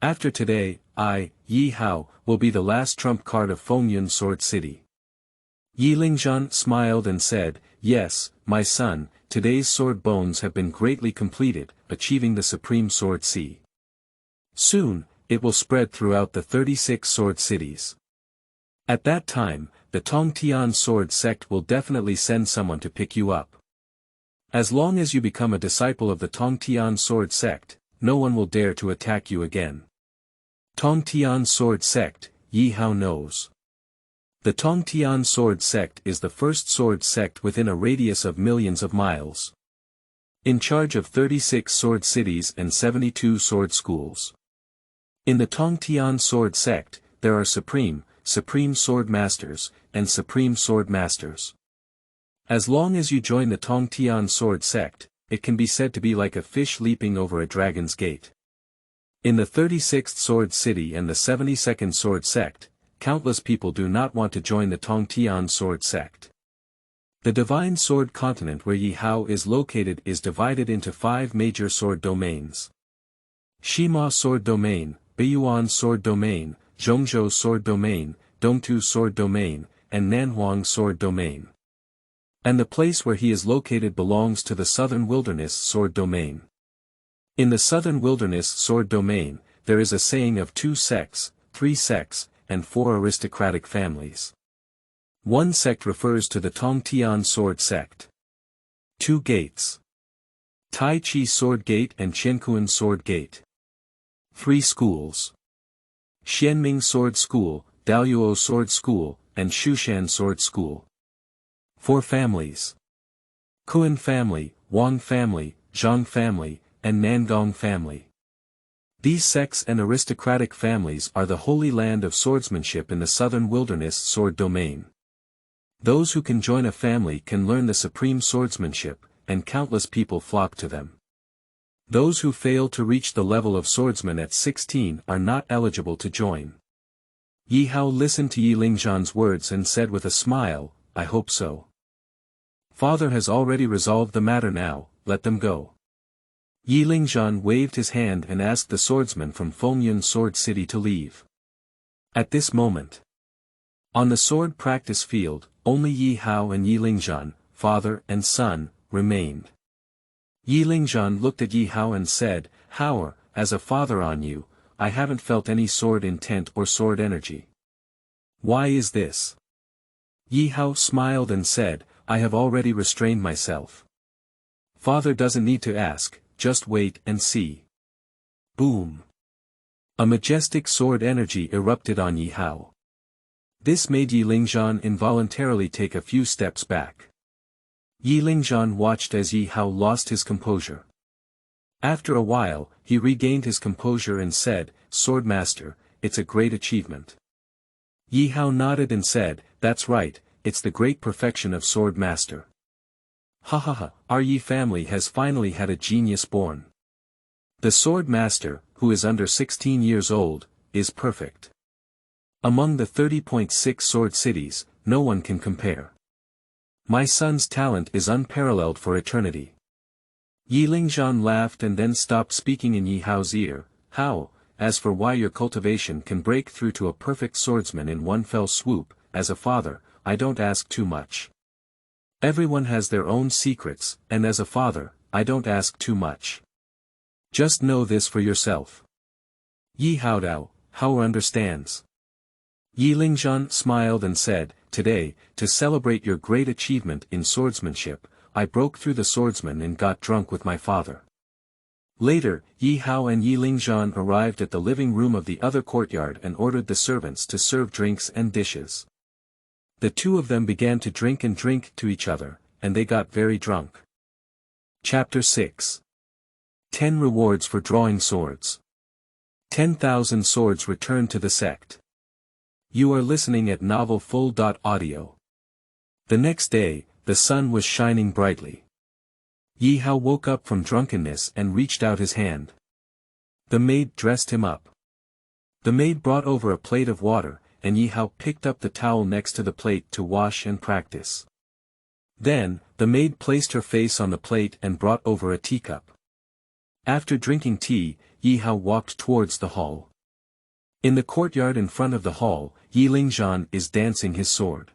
After today, I, Ye Hao, will be the last trump card of Fengyun Sword City. Yi Lingzhan smiled and said, Yes, my son, today's sword bones have been greatly completed, achieving the supreme sword C. Soon, it will spread throughout the 36 sword cities. At that time, the Tongtian sword sect will definitely send someone to pick you up. As long as you become a disciple of the Tongtian sword sect, no one will dare to attack you again. Tongtian sword sect, Ye Hao knows. The Tongtian sword sect is the first sword sect within a radius of millions of miles. In charge of 36 sword cities and 72 sword schools. In the Tongtian sword sect, there are supreme sword masters, and supreme sword masters. As long as you join the Tongtian sword sect, it can be said to be like a fish leaping over a dragon's gate. In the 36th sword city and the 72nd sword sect, countless people do not want to join the Tongtian sword sect. The divine sword continent where Ye Hao is located is divided into 5 major sword domains. Shima sword domain, Beiyuan sword domain, Zhongzhou sword domain, Dongtu sword domain, and Nanhuang sword domain. And the place where he is located belongs to the Southern Wilderness sword domain. In the Southern Wilderness sword domain, there is a saying of 2 sects, 3 sects, and 4 aristocratic families. 1 sect refers to the Tongtian sword sect. 2 gates. Tai Chi sword gate and Qiankuan sword gate. 3 schools. Xianming sword school, Daoyuo sword school, and Shushan sword school. 4 families. Kuan family, Wang family, Zhang family, and Nangong family. These sects and aristocratic families are the holy land of swordsmanship in the Southern Wilderness sword domain. Those who can join a family can learn the supreme swordsmanship, and countless people flock to them. Those who fail to reach the level of swordsman at 16 are not eligible to join. Ye Hao listened to Yi Lingzhan's words and said with a smile, I hope so. Father has already resolved the matter now, let them go. Yi Lingzhan waved his hand and asked the swordsman from Fengyun Sword City to leave. At this moment, on the sword practice field, only Ye Hao and Yi Lingzhan, father and son, remained. Yi Lingzhan looked at Ye Hao and said, Hao, as a father on you, I haven't felt any sword intent or sword energy. Why is this? Ye Hao smiled and said, I have already restrained myself. Father doesn't need to ask, just wait and see. Boom. A majestic sword energy erupted on Ye Hao. This made Yi Lingzhan involuntarily take a few steps back. Yi Lingzhan watched as Ye Hao lost his composure. After a while, he regained his composure and said, Swordmaster, it's a great achievement. Ye Hao nodded and said, That's right, it's the great perfection of Swordmaster. Ha ha ha, our Yi family has finally had a genius born. The Swordmaster, who is under 16 years old, is perfect. Among the 30.6 sword cities, no one can compare. My son's talent is unparalleled for eternity. Yi Lingzhan laughed and then stopped speaking in Ye Hao's ear. Hao, as for why your cultivation can break through to a perfect swordsman in one fell swoop, as a father, I don't ask too much. Everyone has their own secrets, and as a father, I don't ask too much. Just know this for yourself. Ye Hao understands. Yi Lingzhan smiled and said, Today, to celebrate your great achievement in swordsmanship, I broke through the swordsman and got drunk with my father. Later, Ye Hao and Yi Lingzhan arrived at the living room of the other courtyard and ordered the servants to serve drinks and dishes. The two of them began to drink to each other, and they got very drunk. Chapter 6. 10 Rewards for Drawing Swords. 10,000 swords returned to the sect. You are listening at novelfull.audio. The next day, the sun was shining brightly. Ye Hao woke up from drunkenness and reached out his hand. The maid dressed him up. The maid brought over a plate of water, and Ye Hao picked up the towel next to the plate to wash and practice. Then, the maid placed her face on the plate and brought over a teacup. After drinking tea, Ye Hao walked towards the hall. In the courtyard in front of the hall, Yi Lingzhan is dancing his sword.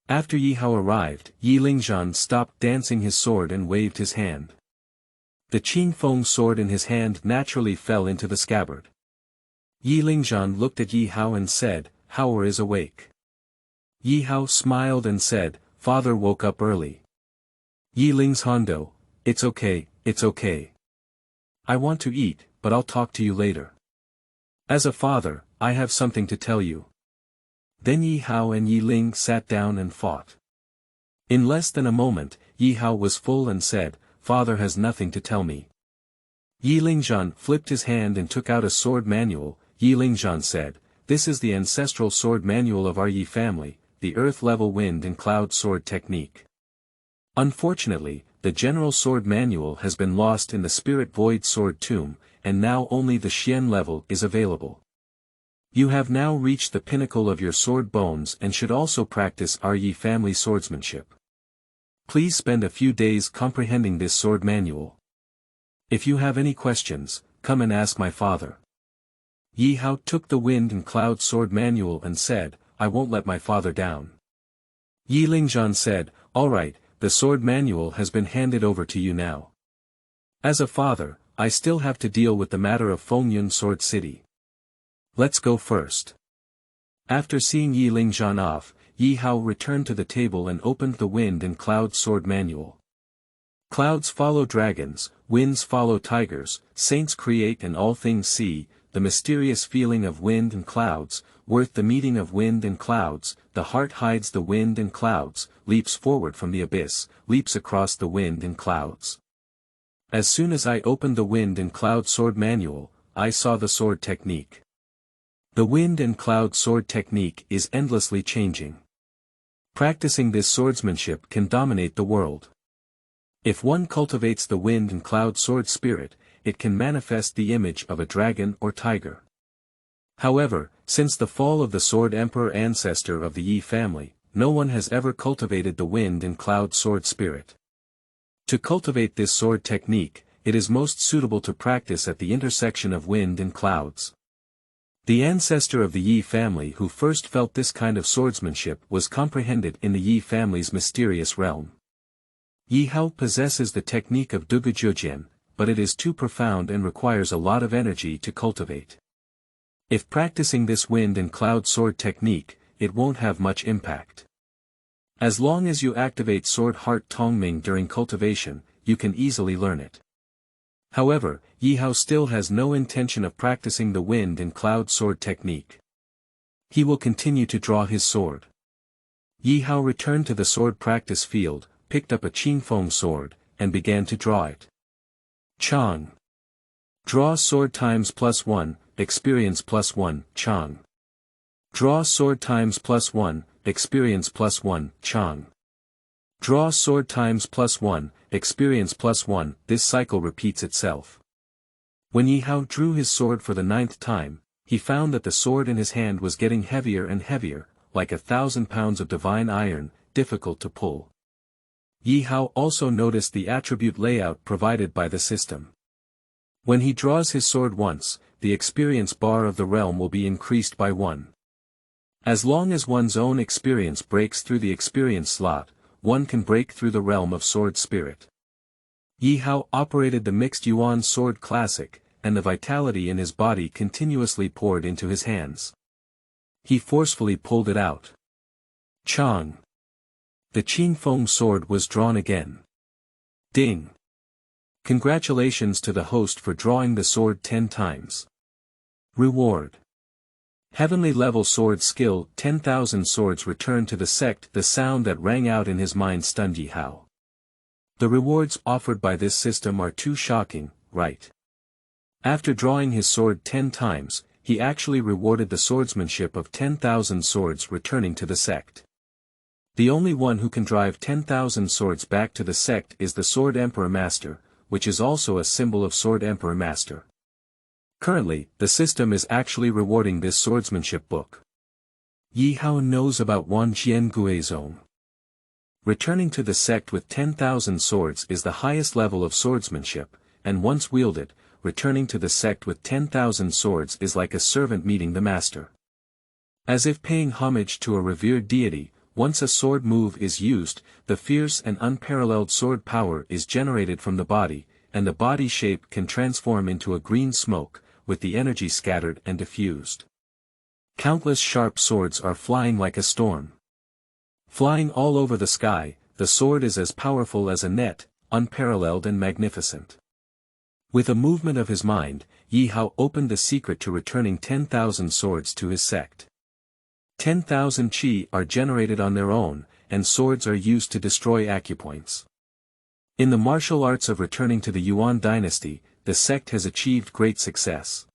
After Ye Hao arrived, Yi Lingzhan stopped dancing his sword and waved his hand. The Qingfeng sword in his hand naturally fell into the scabbard. Yi Lingzhan looked at Ye Hao and said, "Hao is awake." Ye Hao smiled and said, "Father woke up early." Yi Lingzhan, "It's okay, it's okay. I want to eat, but I'll talk to you later. As a father, I have something to tell you." Then Ye Hao and Yi Ling sat down and fought. In less than a moment, Ye Hao was full and said, "Father has nothing to tell me." Yi Lingzhan flipped his hand and took out a sword manual. Yi Lingzhan said, "This is the ancestral sword manual of our Yi family, the earth-level wind and cloud sword technique. Unfortunately, the general sword manual has been lost in the spirit void sword tomb, and now only the Xian level is available. You have now reached the pinnacle of your sword bones and should also practice our Yi family swordsmanship. Please spend a few days comprehending this sword manual. If you have any questions, come and ask my father." Ye Hao took the wind and cloud sword manual and said, "I won't let my father down." Yi Lingzhan said, "All right, the sword manual has been handed over to you now. As a father, I still have to deal with the matter of Fengyun Sword City. Let's go first." After seeing Yi Lingzhan off, Ye Hao returned to the table and opened the wind and cloud sword manual. Clouds follow dragons, winds follow tigers, saints create and all things see, the mysterious feeling of wind and clouds, worth the meeting of wind and clouds, the heart hides the wind and clouds, leaps forward from the abyss, leaps across the wind and clouds. As soon as I opened the wind and cloud sword manual, I saw the sword technique. The wind and cloud sword technique is endlessly changing. Practicing this swordsmanship can dominate the world. If one cultivates the wind and cloud sword spirit, it can manifest the image of a dragon or tiger. However, since the fall of the Sword Emperor ancestor of the Yi family, no one has ever cultivated the wind and cloud sword spirit. To cultivate this sword technique, it is most suitable to practice at the intersection of wind and clouds. The ancestor of the Yi family who first felt this kind of swordsmanship was comprehended in the Yi family's mysterious realm. Ye Hao possesses the technique of Dugu Jiujian, but it is too profound and requires a lot of energy to cultivate. If practicing this wind and cloud sword technique, it won't have much impact. As long as you activate Sword Heart Tongming during cultivation, you can easily learn it. However, Ye Hao still has no intention of practicing the wind and cloud sword technique. He will continue to draw his sword. Ye Hao returned to the sword practice field, picked up a Qingfeng sword, and began to draw it. Chang. Draw sword times +1, experience +1, Chang. Draw sword times +1, experience +1, Chang. Draw sword times +1, experience +1, this cycle repeats itself. When Ye Hao drew his sword for the 9th time, he found that the sword in his hand was getting heavier and heavier, like 1,000 pounds of divine iron, difficult to pull. Ye Hao also noticed the attribute layout provided by the system. When he draws his sword once, the experience bar of the realm will be increased by 1. As long as one's own experience breaks through the experience slot, one can break through the realm of sword spirit. Ye Hao operated the mixed Yuan sword classic, and the vitality in his body continuously poured into his hands. He forcefully pulled it out. Chang. The Qingfeng sword was drawn again. Ding. Congratulations to the host for drawing the sword 10 times. Reward. Heavenly level sword skill 10,000 swords returned to the sect. The sound that rang out in his mind stunned Ye Hao. The rewards offered by this system are too shocking, right? After drawing his sword 10 times, he actually rewarded the swordsmanship of 10,000 swords returning to the sect. The only one who can drive 10,000 swords back to the sect is the Sword Emperor Master, which is also a symbol of Sword Emperor Master. Currently, the system is actually rewarding this swordsmanship book. Ye Hao knows about Wanjian Guizong. Returning to the sect with 10,000 swords is the highest level of swordsmanship, and once wielded, returning to the sect with 10,000 swords is like a servant meeting the master. As if paying homage to a revered deity, once a sword move is used, the fierce and unparalleled sword power is generated from the body, and the body shape can transform into a green smoke, with the energy scattered and diffused. Countless sharp swords are flying like a storm. Flying all over the sky, the sword is as powerful as a net, unparalleled and magnificent. With a movement of his mind, Ye Hao opened the secret to returning 10,000 swords to his sect. 10,000 qi are generated on their own, and swords are used to destroy acupoints. In the martial arts of returning to the Yuan dynasty, the sect has achieved great success.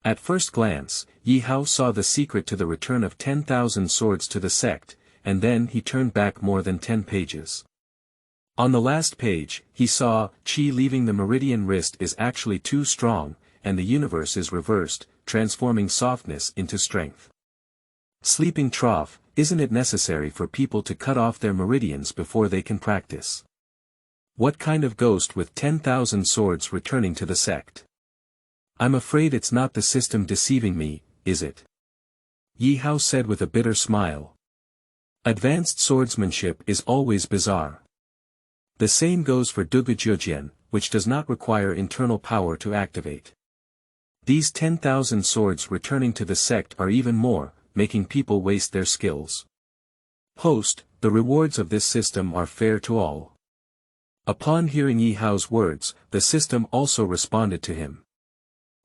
At first glance, Ye Hao saw the secret to the return of 10,000 swords to the sect, and then he turned back more than 10 pages. On the last page, he saw, qi leaving the meridian wrist is actually too strong, and the universe is reversed, transforming softness into strength. Sleeping trough, isn't it necessary for people to cut off their meridians before they can practice? What kind of ghost with 10,000 swords returning to the sect? I'm afraid it's not the system deceiving me, is it? Ye Hao said with a bitter smile. Advanced swordsmanship is always bizarre. The same goes for Dugu Jiujian, which does not require internal power to activate. These 10,000 swords returning to the sect are even more, making people waste their skills. Host, the rewards of this system are fair to all. Upon hearing Ye Hao's words, the system also responded to him.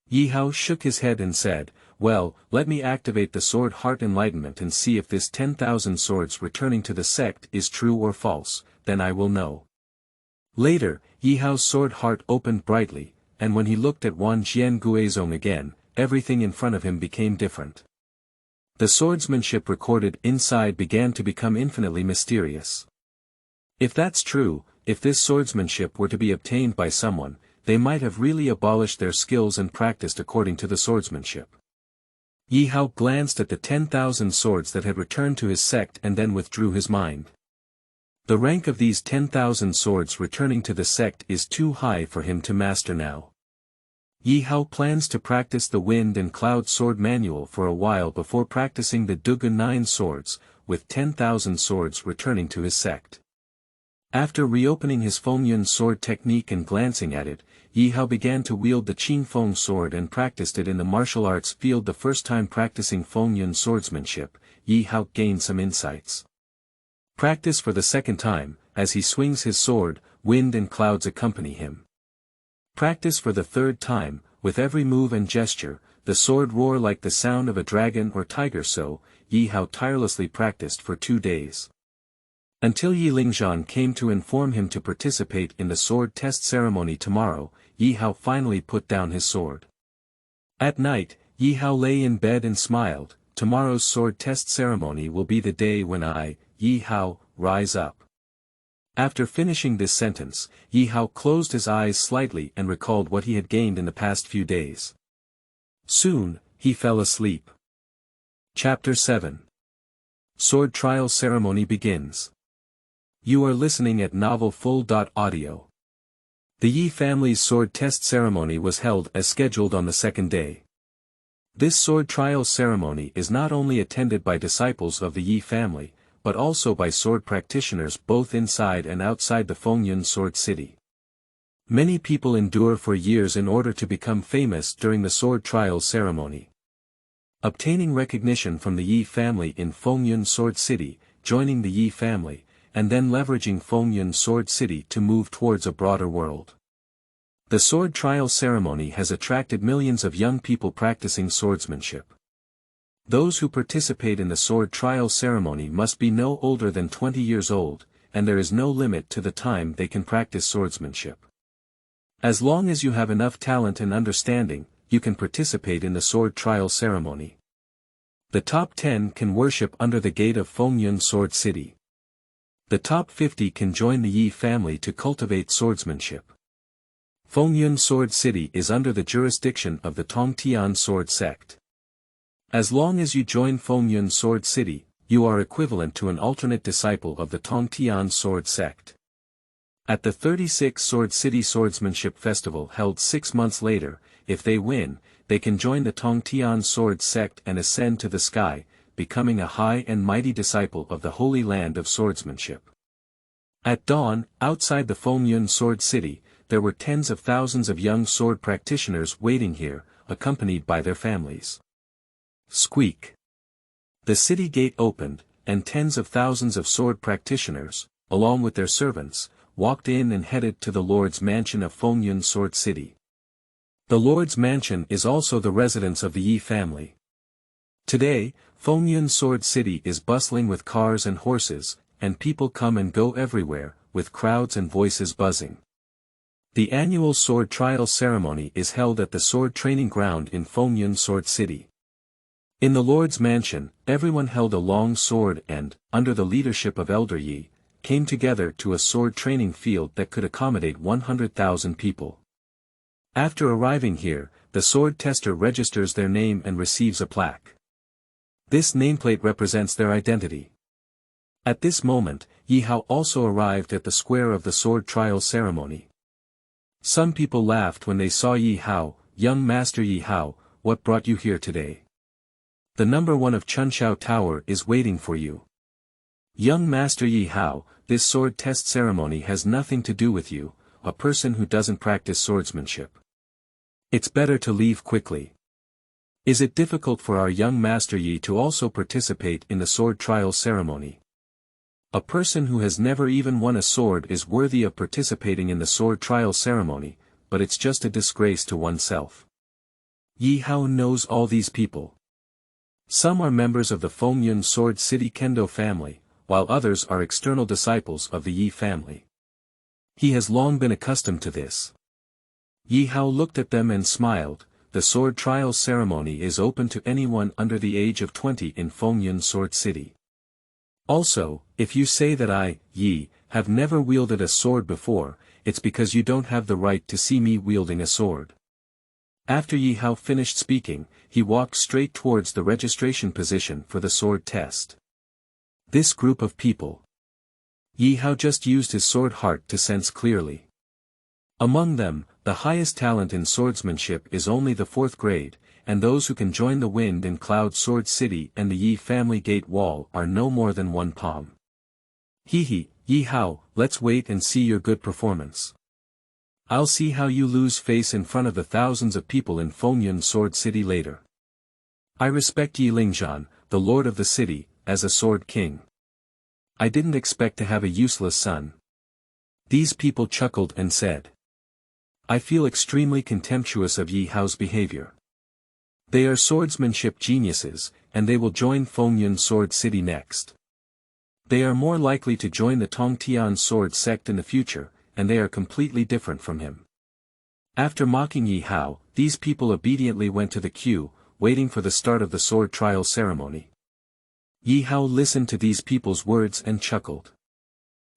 Ye Hao shook his head and said, well, let me activate the sword heart enlightenment and see if this 10,000 swords returning to the sect is true or false, then I will know. Later, Ye Hao's sword heart opened brightly, and when he looked at Wan Jian Guizong again, everything in front of him became different. The swordsmanship recorded inside began to become infinitely mysterious. If that's true, if this swordsmanship were to be obtained by someone, they might have really abolished their skills and practiced according to the swordsmanship. Ye Hao glanced at the 10,000 swords that had returned to his sect and then withdrew his mind. The rank of these 10,000 swords returning to the sect is too high for him to master now. Ye Hao plans to practice the Wind and Cloud Sword Manual for a while before practicing the Dugu 9 swords, with 10,000 swords returning to his sect. After reopening his Fengyun sword technique and glancing at it, Ye Hao began to wield the Qingfeng sword and practiced it in the martial arts field. The first time practicing Fengyun swordsmanship, Ye Hao gained some insights. Practice for the second time, as he swings his sword, wind and clouds accompany him. Practice for the third time, with every move and gesture, the sword roar like the sound of a dragon or tiger. So, Ye Hao tirelessly practiced for 2 days. Until Yi Lingzhan came to inform him to participate in the sword test ceremony tomorrow, Ye Hao finally put down his sword. At night, Ye Hao lay in bed and smiled. Tomorrow's sword test ceremony will be the day when I, Ye Hao, rise up. After finishing this sentence, Ye Hao closed his eyes slightly and recalled what he had gained in the past few days. Soon, he fell asleep. Chapter 7. Sword Trial Ceremony begins. You are listening at novelfull.audio. The Yi family's sword test ceremony was held as scheduled on the second day. This sword trial ceremony is not only attended by disciples of the Yi family, but also by sword practitioners both inside and outside the Fengyun sword city. Many people endure for years in order to become famous during the sword trial ceremony. Obtaining recognition from the Yi family in Fengyun sword city, joining the Yi family, and then leveraging Fengyun sword city to move towards a broader world. The sword trial ceremony has attracted millions of young people practicing swordsmanship. Those who participate in the sword trial ceremony must be no older than 20 years old, and there is no limit to the time they can practice swordsmanship. As long as you have enough talent and understanding, you can participate in the sword trial ceremony. The top 10 can worship under the gate of Fengyun Sword City. The top 50 can join the Yi family to cultivate swordsmanship. Fengyun Sword City is under the jurisdiction of the Tongtian Sword Sect. As long as you join Fengyun Sword City, you are equivalent to an alternate disciple of the Tongtian Sword Sect. At the 36th Sword City Swordsmanship Festival held 6 months later, if they win, they can join the Tongtian Sword Sect and ascend to the sky, becoming a high and mighty disciple of the Holy Land of Swordsmanship. At dawn, outside the Fengyun Sword City, there were tens of thousands of young sword practitioners waiting here, accompanied by their families. Squeak. The city gate opened, and tens of thousands of sword practitioners, along with their servants, walked in and headed to the Lord's mansion of Fengyun Sword City. The Lord's mansion is also the residence of the Ye family. Today, Fengyun Sword City is bustling with cars and horses, and people come and go everywhere, with crowds and voices buzzing. The annual sword trial ceremony is held at the sword training ground in Fengyun Sword City. In the Lord's mansion, everyone held a long sword and, under the leadership of Elder Yi, came together to a sword training field that could accommodate 100,000 people. After arriving here, the sword tester registers their name and receives a plaque. This nameplate represents their identity. At this moment, Ye Hao also arrived at the square of the sword trial ceremony. Some people laughed when they saw Ye Hao. "Young Master Ye Hao, what brought you here today? The number 1 of Chunshao Tower is waiting for you." "Young Master Ye Hao, this sword test ceremony has nothing to do with you, a person who doesn't practice swordsmanship. It's better to leave quickly." "Is it difficult for our young Master Yi to also participate in the sword trial ceremony? A person who has never even won a sword is worthy of participating in the sword trial ceremony, but it's just a disgrace to oneself." Ye Hao knows all these people. Some are members of the Fengyun Sword City Kendo family, while others are external disciples of the Yi family. He has long been accustomed to this. Ye Hao looked at them and smiled. The sword trial ceremony is open to anyone under the age of 20 in Fengyun Sword City. Also, if you say that I, Yi, have never wielded a sword before, it's because you don't have the right to see me wielding a sword. After Ye Hao finished speaking, he walked straight towards the registration position for the sword test. This group of people. Ye Hao just used his sword heart to sense clearly. Among them, the highest talent in swordsmanship is only the 4th grade, and those who can join the Wind and Cloud Sword City and the Yi family gate wall are no more than 1 palm. He, Ye Hao, let's wait and see your good performance. I'll see how you lose face in front of the thousands of people in Fengyun Sword City later. I respect Yi Lingzhan, the lord of the city, as a sword king. I didn't expect to have a useless son. These people chuckled and said. I feel extremely contemptuous of Ye Hao's behavior. They are swordsmanship geniuses, and they will join Fengyun Sword City next. They are more likely to join the Tongtian Sword Sect in the future, and they are completely different from him. After mocking Ye Hao, these people obediently went to the queue, waiting for the start of the sword trial ceremony. Ye Hao listened to these people's words and chuckled.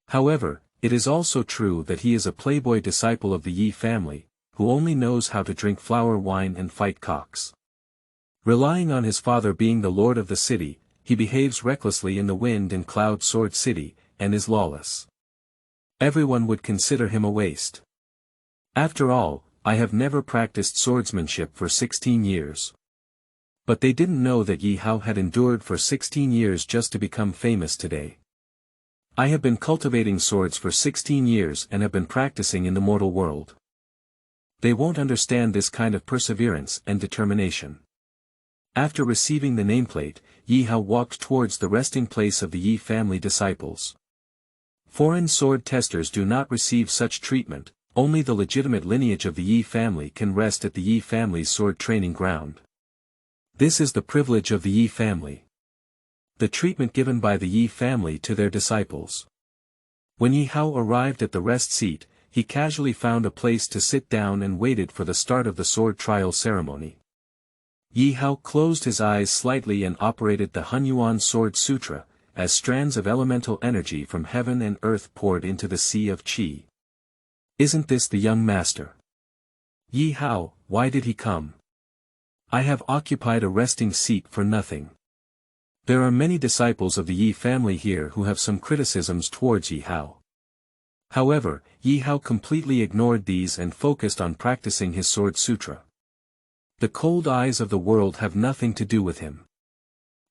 However, it is also true that he is a playboy disciple of the Yi family, who only knows how to drink flower wine and fight cocks. Relying on his father being the lord of the city, he behaves recklessly in the Wind and Cloud Sword City, and is lawless. Everyone would consider him a waste. After all, I have never practiced swordsmanship for 16 years. But they didn't know that Ye Hao had endured for 16 years just to become famous today. I have been cultivating swords for 16 years and have been practicing in the mortal world. They won't understand this kind of perseverance and determination. After receiving the nameplate, Ye Hao walked towards the resting place of the Yi family disciples. Foreign sword testers do not receive such treatment, only the legitimate lineage of the Yi family can rest at the Yi family's sword training ground. This is the privilege of the Yi family. The treatment given by the Yi family to their disciples. When Ye Hao arrived at the rest seat, he casually found a place to sit down and waited for the start of the sword trial ceremony. Ye Hao closed his eyes slightly and operated the Hunyuan Sword Sutra, as strands of elemental energy from heaven and earth poured into the sea of qi. Isn't this the young master? Ye Hao, why did he come? I have occupied a resting seat for nothing. There are many disciples of the Yi family here who have some criticisms towards Ye Hao. However, Ye Hao completely ignored these and focused on practicing his sword sutra. The cold eyes of the world have nothing to do with him.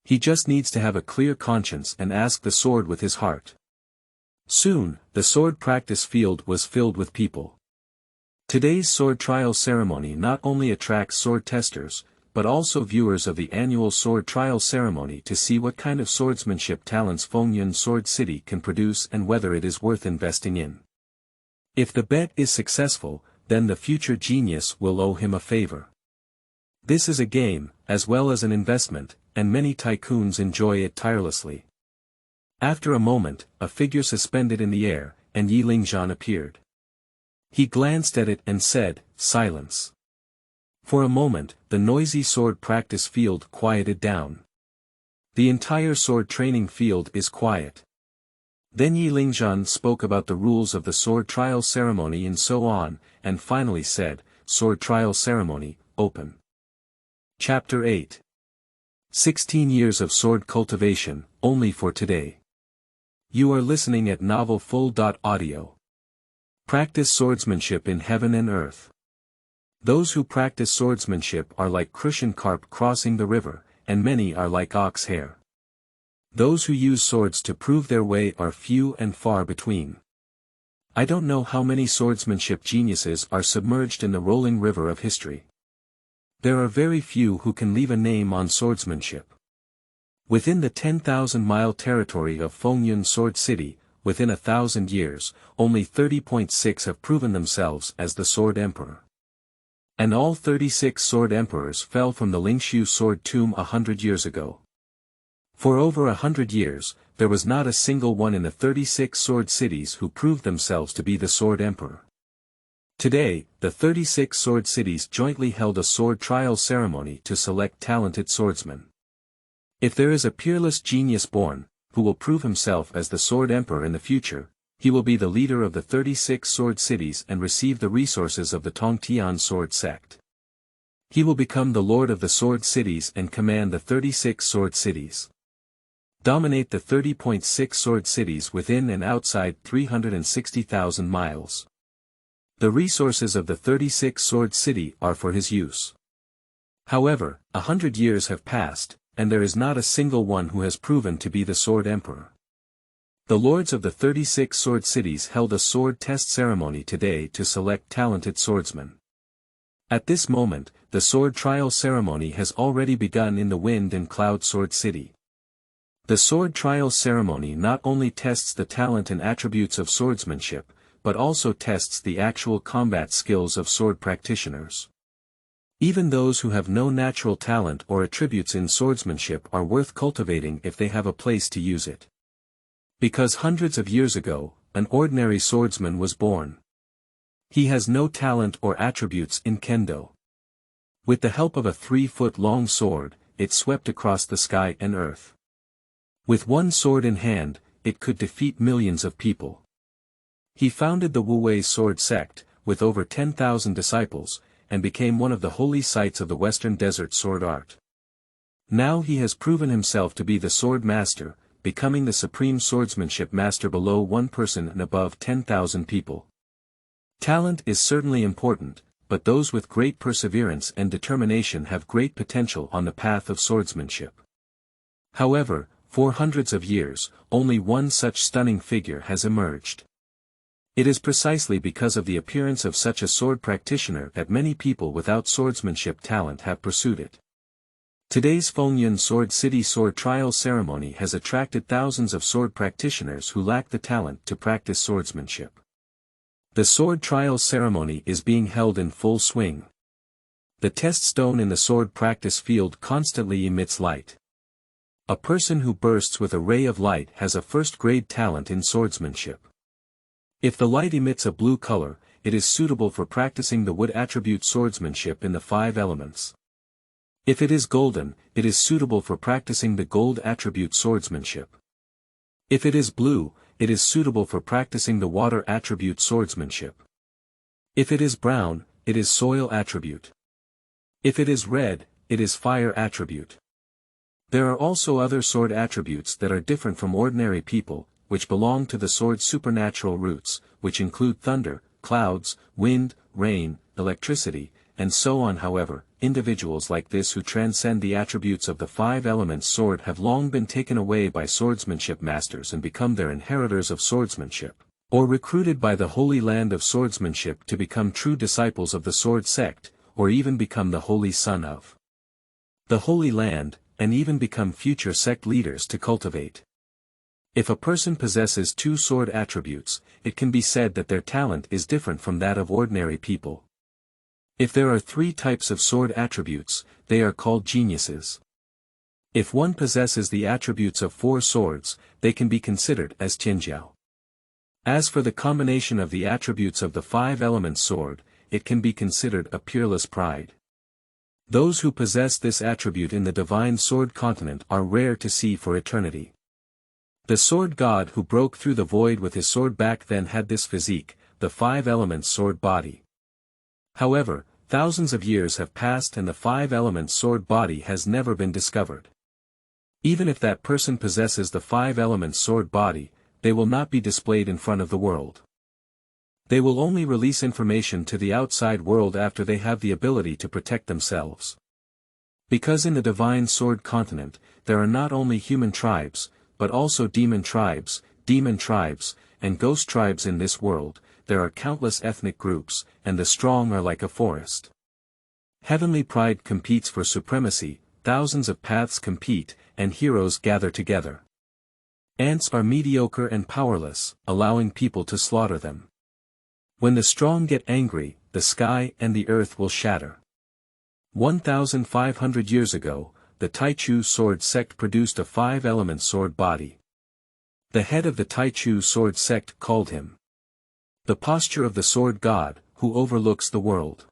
He just needs to have a clear conscience and ask the sword with his heart. Soon, the sword practice field was filled with people. Today's sword trial ceremony not only attracts sword testers, but also viewers of the annual sword trial ceremony to see what kind of swordsmanship talents Fengyun Sword City can produce and whether it is worth investing in. If the bet is successful, then the future genius will owe him a favor. This is a game, as well as an investment, and many tycoons enjoy it tirelessly. After a moment, a figure suspended in the air, and Ye Lingzhan appeared. He glanced at it and said, "Silence." For a moment, the noisy sword practice field quieted down. The entire sword training field is quiet. Then Ye Lingzhan spoke about the rules of the sword trial ceremony and so on, and finally said, "Sword trial ceremony, open." Chapter 8. 16 Years of Sword Cultivation, only for today. You are listening at novelfull.audio. Practice swordsmanship in heaven and earth. Those who practice swordsmanship are like crucian carp crossing the river, and many are like ox hair. Those who use swords to prove their way are few and far between. I don't know how many swordsmanship geniuses are submerged in the rolling river of history. There are very few who can leave a name on swordsmanship. Within the 10,000-mile territory of Fengyun Sword City, within 1,000 years, only 30.6 have proven themselves as the Sword Emperor. And all 36 Sword Emperors fell from the Lingshu Sword Tomb 100 years ago. For over 100 years, there was not a single one in the 36 sword cities who proved themselves to be the Sword Emperor. Today, the 36 sword cities jointly held a sword trial ceremony to select talented swordsmen. If there is a peerless genius born, who will prove himself as the Sword Emperor in the future, he will be the leader of the 36 sword cities and receive the resources of the Tongtian sword sect. He will become the lord of the sword cities and command the 36 sword cities. Dominate the 30.6 sword cities within and outside 360,000 miles. The resources of the 36 sword city are for his use. However, 100 years have passed, and there is not a single one who has proven to be the Sword Emperor. The lords of the 36 sword cities held a sword test ceremony today to select talented swordsmen. At this moment, the sword trial ceremony has already begun in the Wind and Cloud Sword City. The sword trial ceremony not only tests the talent and attributes of swordsmanship, but also tests the actual combat skills of sword practitioners. Even those who have no natural talent or attributes in swordsmanship are worth cultivating if they have a place to use it. Because hundreds of years ago, an ordinary swordsman was born. He has no talent or attributes in kendo. With the help of a 3-foot-long sword, it swept across the sky and earth. With one sword in hand, it could defeat millions of people. He founded the Wu-Wei sword sect, with over 10,000 disciples, and became one of the holy sites of the Western Desert sword art. Now he has proven himself to be the sword master, becoming the supreme swordsmanship master below one person and above 10,000 people. Talent is certainly important, but those with great perseverance and determination have great potential on the path of swordsmanship. However, for hundreds of years, only one such stunning figure has emerged. It is precisely because of the appearance of such a sword practitioner that many people without swordsmanship talent have pursued it. Today's Fengyun Sword City sword trial ceremony has attracted thousands of sword practitioners who lack the talent to practice swordsmanship. The sword trial ceremony is being held in full swing. The test stone in the sword practice field constantly emits light. A person who bursts with a ray of light has a first-grade talent in swordsmanship. If the light emits a blue color, it is suitable for practicing the wood attribute swordsmanship in the 5 elements. If it is golden, it is suitable for practicing the gold attribute swordsmanship. If it is blue, it is suitable for practicing the water attribute swordsmanship. If it is brown, it is soil attribute. If it is red, it is fire attribute. There are also other sword attributes that are different from ordinary people, which belong to the sword's supernatural roots, which include thunder, clouds, wind, rain, electricity, and so on. However, individuals like this who transcend the attributes of the 5 elements sword have long been taken away by swordsmanship masters and become their inheritors of swordsmanship, or recruited by the Holy Land of Swordsmanship to become true disciples of the Sword Sect, or even become the Holy Son of the Holy Land, and even become future sect leaders to cultivate. If a person possesses 2 sword attributes, it can be said that their talent is different from that of ordinary people. If there are 3 types of sword attributes, they are called geniuses. If one possesses the attributes of 4 swords, they can be considered as tianjiao. As for the combination of the attributes of the 5 elements sword, it can be considered a peerless pride. Those who possess this attribute in the divine sword continent are rare to see for eternity. The sword god who broke through the void with his sword back then had this physique, the 5 elements sword body. However, thousands of years have passed and the 5 elements sword body has never been discovered. Even if that person possesses the 5 elements sword body, they will not be displayed in front of the world. They will only release information to the outside world after they have the ability to protect themselves. Because in the divine sword continent, there are not only human tribes, but also demon tribes, and ghost tribes in this world, there are countless ethnic groups, and the strong are like a forest. Heavenly pride competes for supremacy, thousands of paths compete, and heroes gather together. Ants are mediocre and powerless, allowing people to slaughter them. When the strong get angry, the sky and the earth will shatter. 1,500 years ago, the Taichu sword sect produced a 5-element sword body. The head of the Taichu sword sect called him the posture of the sword god, who overlooks the world.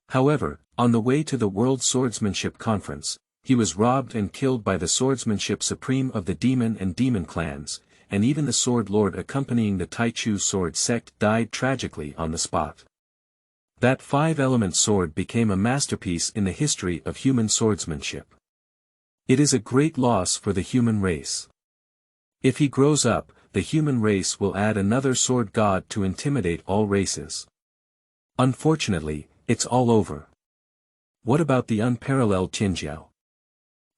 However, on the way to the World Swordsmanship Conference, he was robbed and killed by the Swordsmanship Supreme of the Demon and Demon clans, and even the Sword Lord accompanying the Taichu sword sect died tragically on the spot. That 5-element sword became a masterpiece in the history of human swordsmanship. It is a great loss for the human race. If he grows up, the human race will add another sword god to intimidate all races. Unfortunately, it's all over. What about the unparalleled tianjiao?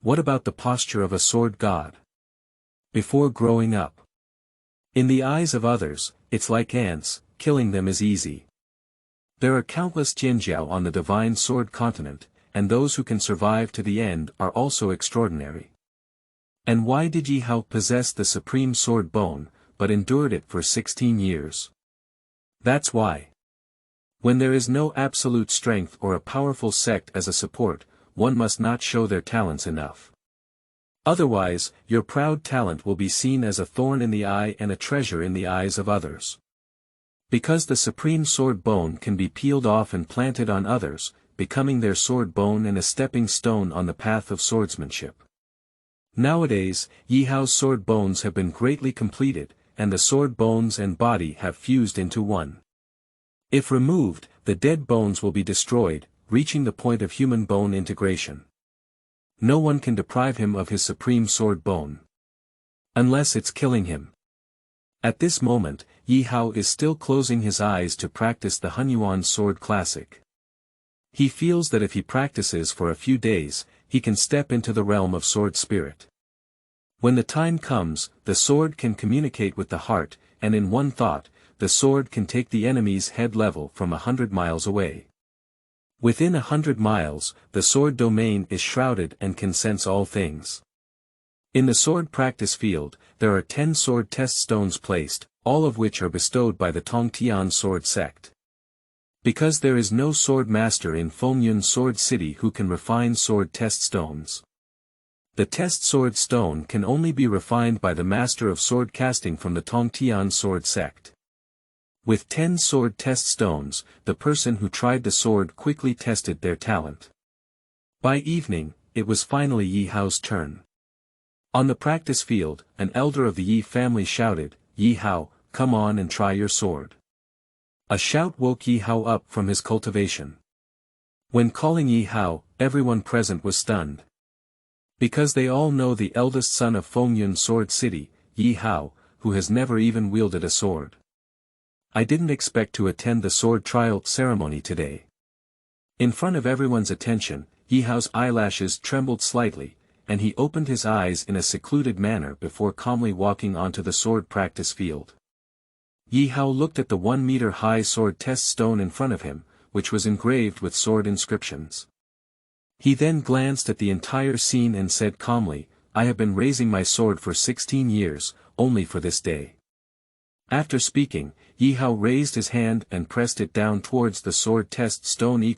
What about the posture of a sword god? Before growing up. In the eyes of others, it's like ants, killing them is easy. There are countless tianjiao on the divine sword continent, and those who can survive to the end are also extraordinary. And why did Ye Hao possess the supreme sword bone, but endured it for 16 years? That's why. When there is no absolute strength or a powerful sect as a support, one must not show their talents enough. Otherwise, your proud talent will be seen as a thorn in the eye and a treasure in the eyes of others. Because the supreme sword bone can be peeled off and planted on others, becoming their sword bone and a stepping stone on the path of swordsmanship. Nowadays, Ye Hao's sword bones have been greatly completed, and the sword bones and body have fused into one. If removed, the dead bones will be destroyed, reaching the point of human bone integration. No one can deprive him of his supreme sword bone. Unless it's killing him. At this moment, Ye Hao is still closing his eyes to practice the Hunyuan sword classic. He feels that if he practices for a few days, he can step into the realm of sword spirit. When the time comes, the sword can communicate with the heart, and in one thought, the sword can take the enemy's head level from 100 miles away. Within 100 miles, the sword domain is shrouded and can sense all things. In the sword practice field, there are 10 sword test stones placed, all of which are bestowed by the Tongtian sword sect. Because there is no sword master in Fengyun Sword City who can refine sword test stones. The test sword stone can only be refined by the master of sword casting from the Tongtian sword sect. With 10 sword test stones, the person who tried the sword quickly tested their talent. By evening, it was finally Ye Hao's turn. On the practice field, an elder of the Yi family shouted, "Ye Hao, come on and try your sword." A shout woke Ye Hao up from his cultivation. When calling Ye Hao, everyone present was stunned. Because they all know the eldest son of Fengyun Sword City, Ye Hao, who has never even wielded a sword. I didn't expect to attend the sword trial ceremony today. In front of everyone's attention, Ye Hao's eyelashes trembled slightly, and he opened his eyes in a secluded manner before calmly walking onto the sword practice field. Ye Hao looked at the 1-meter-high sword test stone in front of him, which was engraved with sword inscriptions. He then glanced at the entire scene and said calmly, "I have been raising my sword for 16 years, only for this day." After speaking, Ye Hao raised his hand and pressed it down towards the sword test stone. I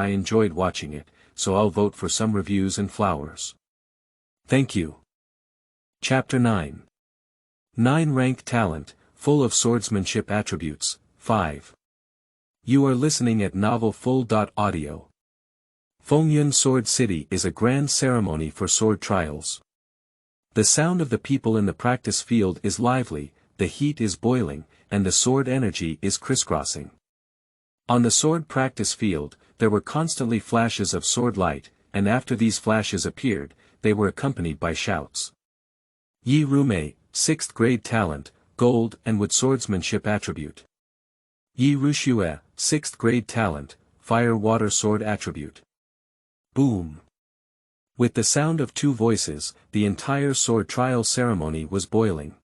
enjoyed watching it, so I'll vote for some reviews and flowers. Thank you. Chapter 9. 9 Rank Talent, full of swordsmanship attributes, 5. You are listening at Novel Full.audio. Fengyun Sword City is a grand ceremony for sword trials. The sound of the people in the practice field is lively, the heat is boiling, and the sword energy is crisscrossing. On the sword practice field, there were constantly flashes of sword light, and after these flashes appeared, they were accompanied by shouts. Yi Rumei, 6th grade talent, gold and wood swordsmanship attribute. Yi Rushue, 6th grade talent, fire water sword attribute. Boom. With the sound of 2 voices, the entire sword trial ceremony was boiling.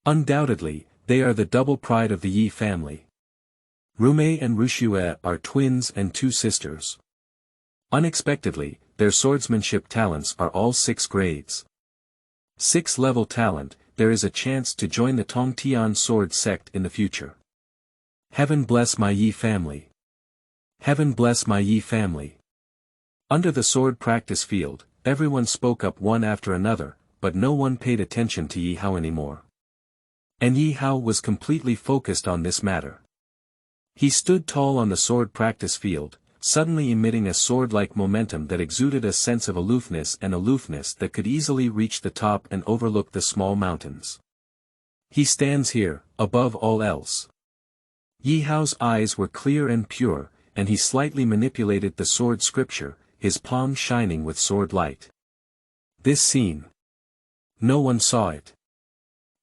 Undoubtedly, they are the double pride of the Yi family. Rumei and Rushue are twins and 2 sisters. Unexpectedly, their swordsmanship talents are all 6 grades. 6th level talent, there is a chance to join the Tongtian sword sect in the future. Heaven bless my Yi family. Heaven bless my Yi family. Under the sword practice field, everyone spoke up one after another, but no one paid attention to Ye Hao anymore. And Ye Hao was completely focused on this matter. He stood tall on the sword practice field, suddenly emitting a sword-like momentum that exuded a sense of aloofness that could easily reach the top and overlook the small mountains. He stands here, above all else. Ye Hao's eyes were clear and pure, and he slightly manipulated the sword scripture, his palm shining with sword light. This scene. No one saw it.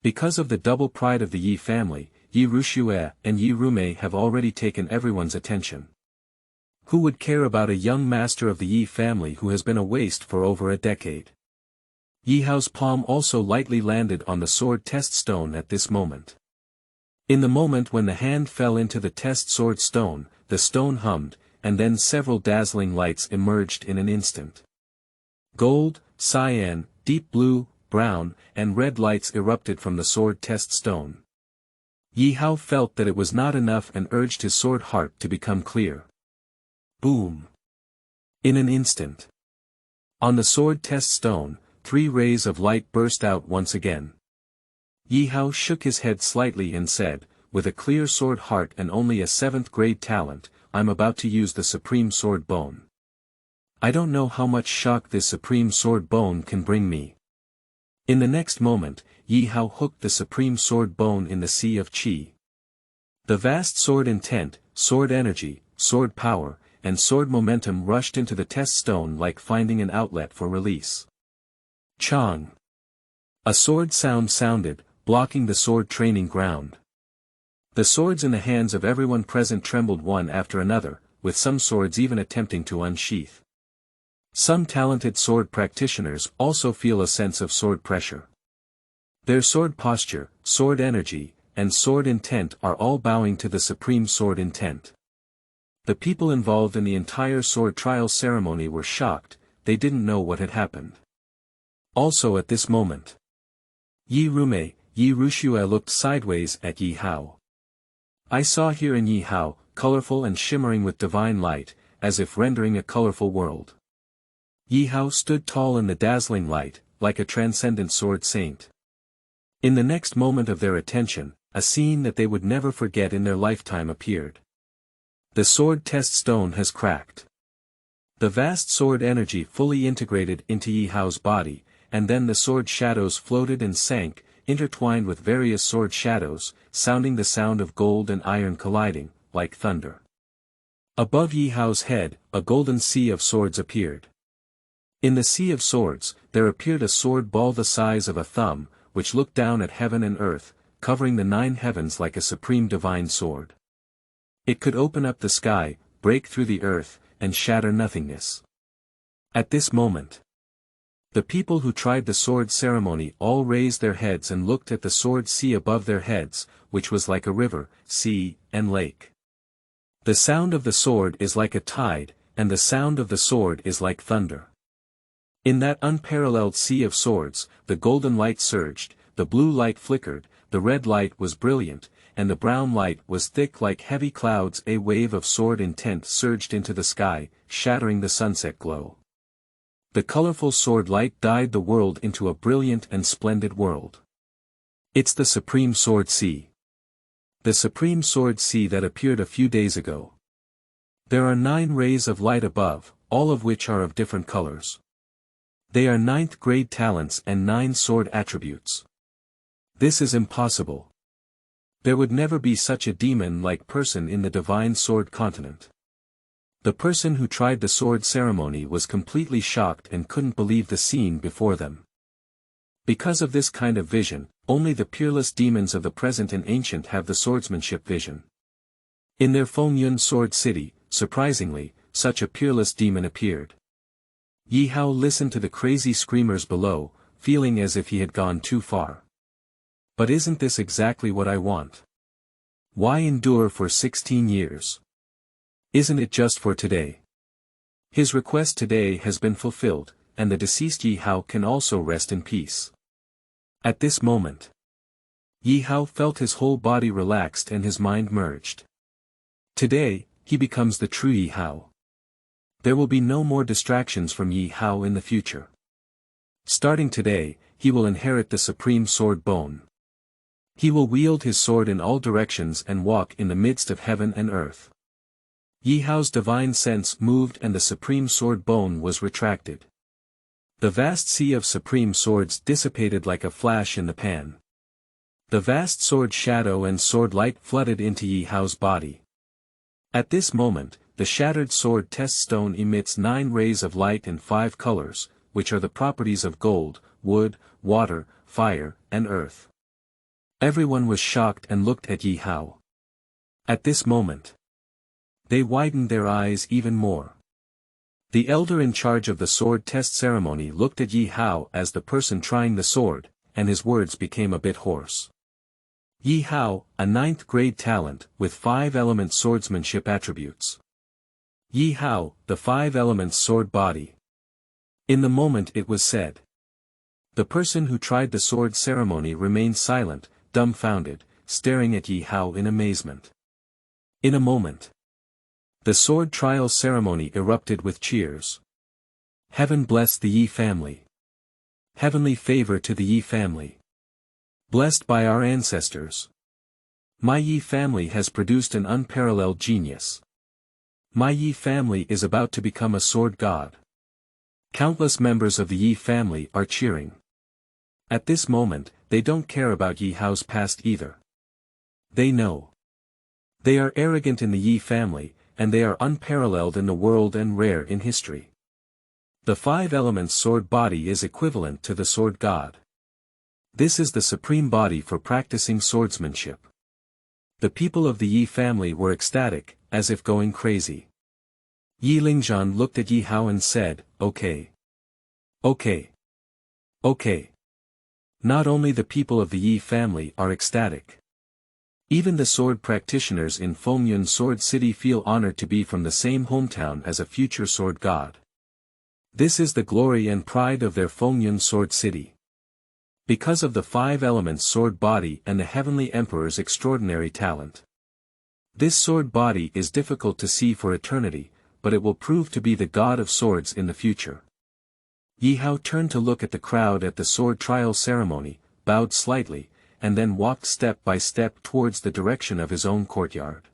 Because of the double pride of the Yi family, Yi Rushue and Yi Rumei have already taken everyone's attention. Who would care about a young master of the Yi family who has been a waste for over a decade? Ye Hao's palm also lightly landed on the sword test stone at this moment. In the moment when the hand fell into the test sword stone, the stone hummed, and then several dazzling lights emerged in an instant. Gold, cyan, deep blue, brown, and red lights erupted from the sword test stone. Ye Hao felt that it was not enough and urged his sword heart to become clear. Boom! In an instant. On the sword test stone, 3 rays of light burst out once again. Ye Hao shook his head slightly and said, with a clear sword heart and only a 7th grade talent, I'm about to use the Supreme Sword Bone. I don't know how much shock this Supreme Sword Bone can bring me. In the next moment, Ye Hao hooked the Supreme Sword Bone in the sea of qi. The vast sword intent, sword energy, sword power, and sword momentum rushed into the test stone like finding an outlet for release. Chong. A sword sound sounded, blocking the sword training ground. The swords in the hands of everyone present trembled one after another, with some swords even attempting to unsheath. Some talented sword practitioners also feel a sense of sword pressure. Their sword posture, sword energy, and sword intent are all bowing to the supreme sword intent. The people involved in the entire sword trial ceremony were shocked, they didn't know what had happened. Also at this moment, Yi Rumei, Yi Rushue looked sideways at Ye Hao. I saw here in Ye Hao, colorful and shimmering with divine light, as if rendering a colorful world. Ye Hao stood tall in the dazzling light, like a transcendent sword saint. In the next moment of their attention, a scene that they would never forget in their lifetime appeared. The sword test stone has cracked. The vast sword energy fully integrated into Ye Hao's body, and then the sword shadows floated and sank, intertwined with various sword shadows, sounding the sound of gold and iron colliding, like thunder. Above Ye Hao's head, a golden sea of swords appeared. In the sea of swords, there appeared a sword ball the size of a thumb, which looked down at heaven and earth, covering the 9 heavens like a supreme divine sword. It could open up the sky, break through the earth, and shatter nothingness. At this moment, The people who tried the sword ceremony all raised their heads and looked at the sword sea above their heads, which was like a river, sea, and lake. The sound of the sword is like a tide, and the sound of the sword is like thunder. In that unparalleled sea of swords, the golden light surged, the blue light flickered, the red light was brilliant, and the brown light was thick like heavy clouds. A wave of sword intent surged into the sky, shattering the sunset glow. The colorful sword light dyed the world into a brilliant and splendid world. It's the Supreme Sword Sea. The Supreme Sword Sea that appeared a few days ago. There are 9 rays of light above, all of which are of different colors. They are 9th grade talents and 9 sword attributes. This is impossible. There would never be such a demon-like person in the divine sword continent. The person who tried the sword ceremony was completely shocked and couldn't believe the scene before them. Because of this kind of vision, only the peerless demons of the present and ancient have the swordsmanship vision. In their Fengyun sword city, surprisingly, such a peerless demon appeared. Ye Hao listened to the crazy screamers below, feeling as if he had gone too far. But isn't this exactly what I want? Why endure for 16 years? Isn't it just for today? His request today has been fulfilled, and the deceased Ye Hao can also rest in peace. At this moment, Ye Hao felt his whole body relaxed and his mind merged. Today, he becomes the true Ye Hao. There will be no more distractions from Ye Hao in the future. Starting today, he will inherit the supreme sword bone. He will wield his sword in all directions and walk in the midst of heaven and earth. Ye Hao's divine sense moved and the supreme sword bone was retracted. The vast sea of supreme swords dissipated like a flash in the pan. The vast sword shadow and sword light flooded into Ye Hao's body. At this moment, the shattered sword test stone emits 9 rays of light in 5 colors, which are the properties of gold, wood, water, fire, and earth. Everyone was shocked and looked at Ye Hao. At this moment, they widened their eyes even more. The elder in charge of the sword test ceremony looked at Ye Hao as the person trying the sword, and his words became a bit hoarse. Ye Hao, a 9th grade talent, with 5 element swordsmanship attributes. Ye Hao, the 5 elements sword body. In the moment it was said. The person who tried the sword ceremony remained silent, dumbfounded, staring at Ye Hao in amazement. In a moment, the sword trial ceremony erupted with cheers. Heaven bless the Ye family. Heavenly favor to the Ye family. Blessed by our ancestors. My Ye family has produced an unparalleled genius. My Ye family is about to become a sword god. Countless members of the Ye family are cheering. At this moment, they don't care about Ye Hao's past either. They know. They are arrogant in the Ye family, and they are unparalleled in the world and rare in history. The 5 elements sword body is equivalent to the sword god. This is the supreme body for practicing swordsmanship. The people of the Ye family were ecstatic, as if going crazy. Yi Lingzhan looked at Ye Hao and said, "Okay. Okay. Okay." Not only the people of the Ye family are ecstatic. Even the sword practitioners in Fengyun Sword City feel honored to be from the same hometown as a future sword god. This is the glory and pride of their Fengyun Sword City. Because of the 5 elements sword body and the Heavenly Emperor's extraordinary talent. This sword body is difficult to see for eternity, but it will prove to be the god of swords in the future. Ye Hao turned to look at the crowd at the sword trial ceremony, bowed slightly, and then walked step by step towards the direction of his own courtyard.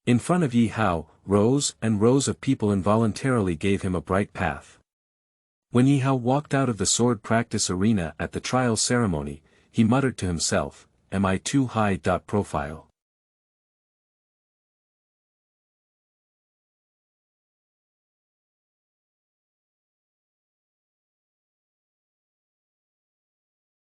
In front of Ye Hao, rows and rows of people involuntarily gave him a bright path. When Ye Hao walked out of the sword practice arena at the trial ceremony, he muttered to himself, "Am I too high? Profile.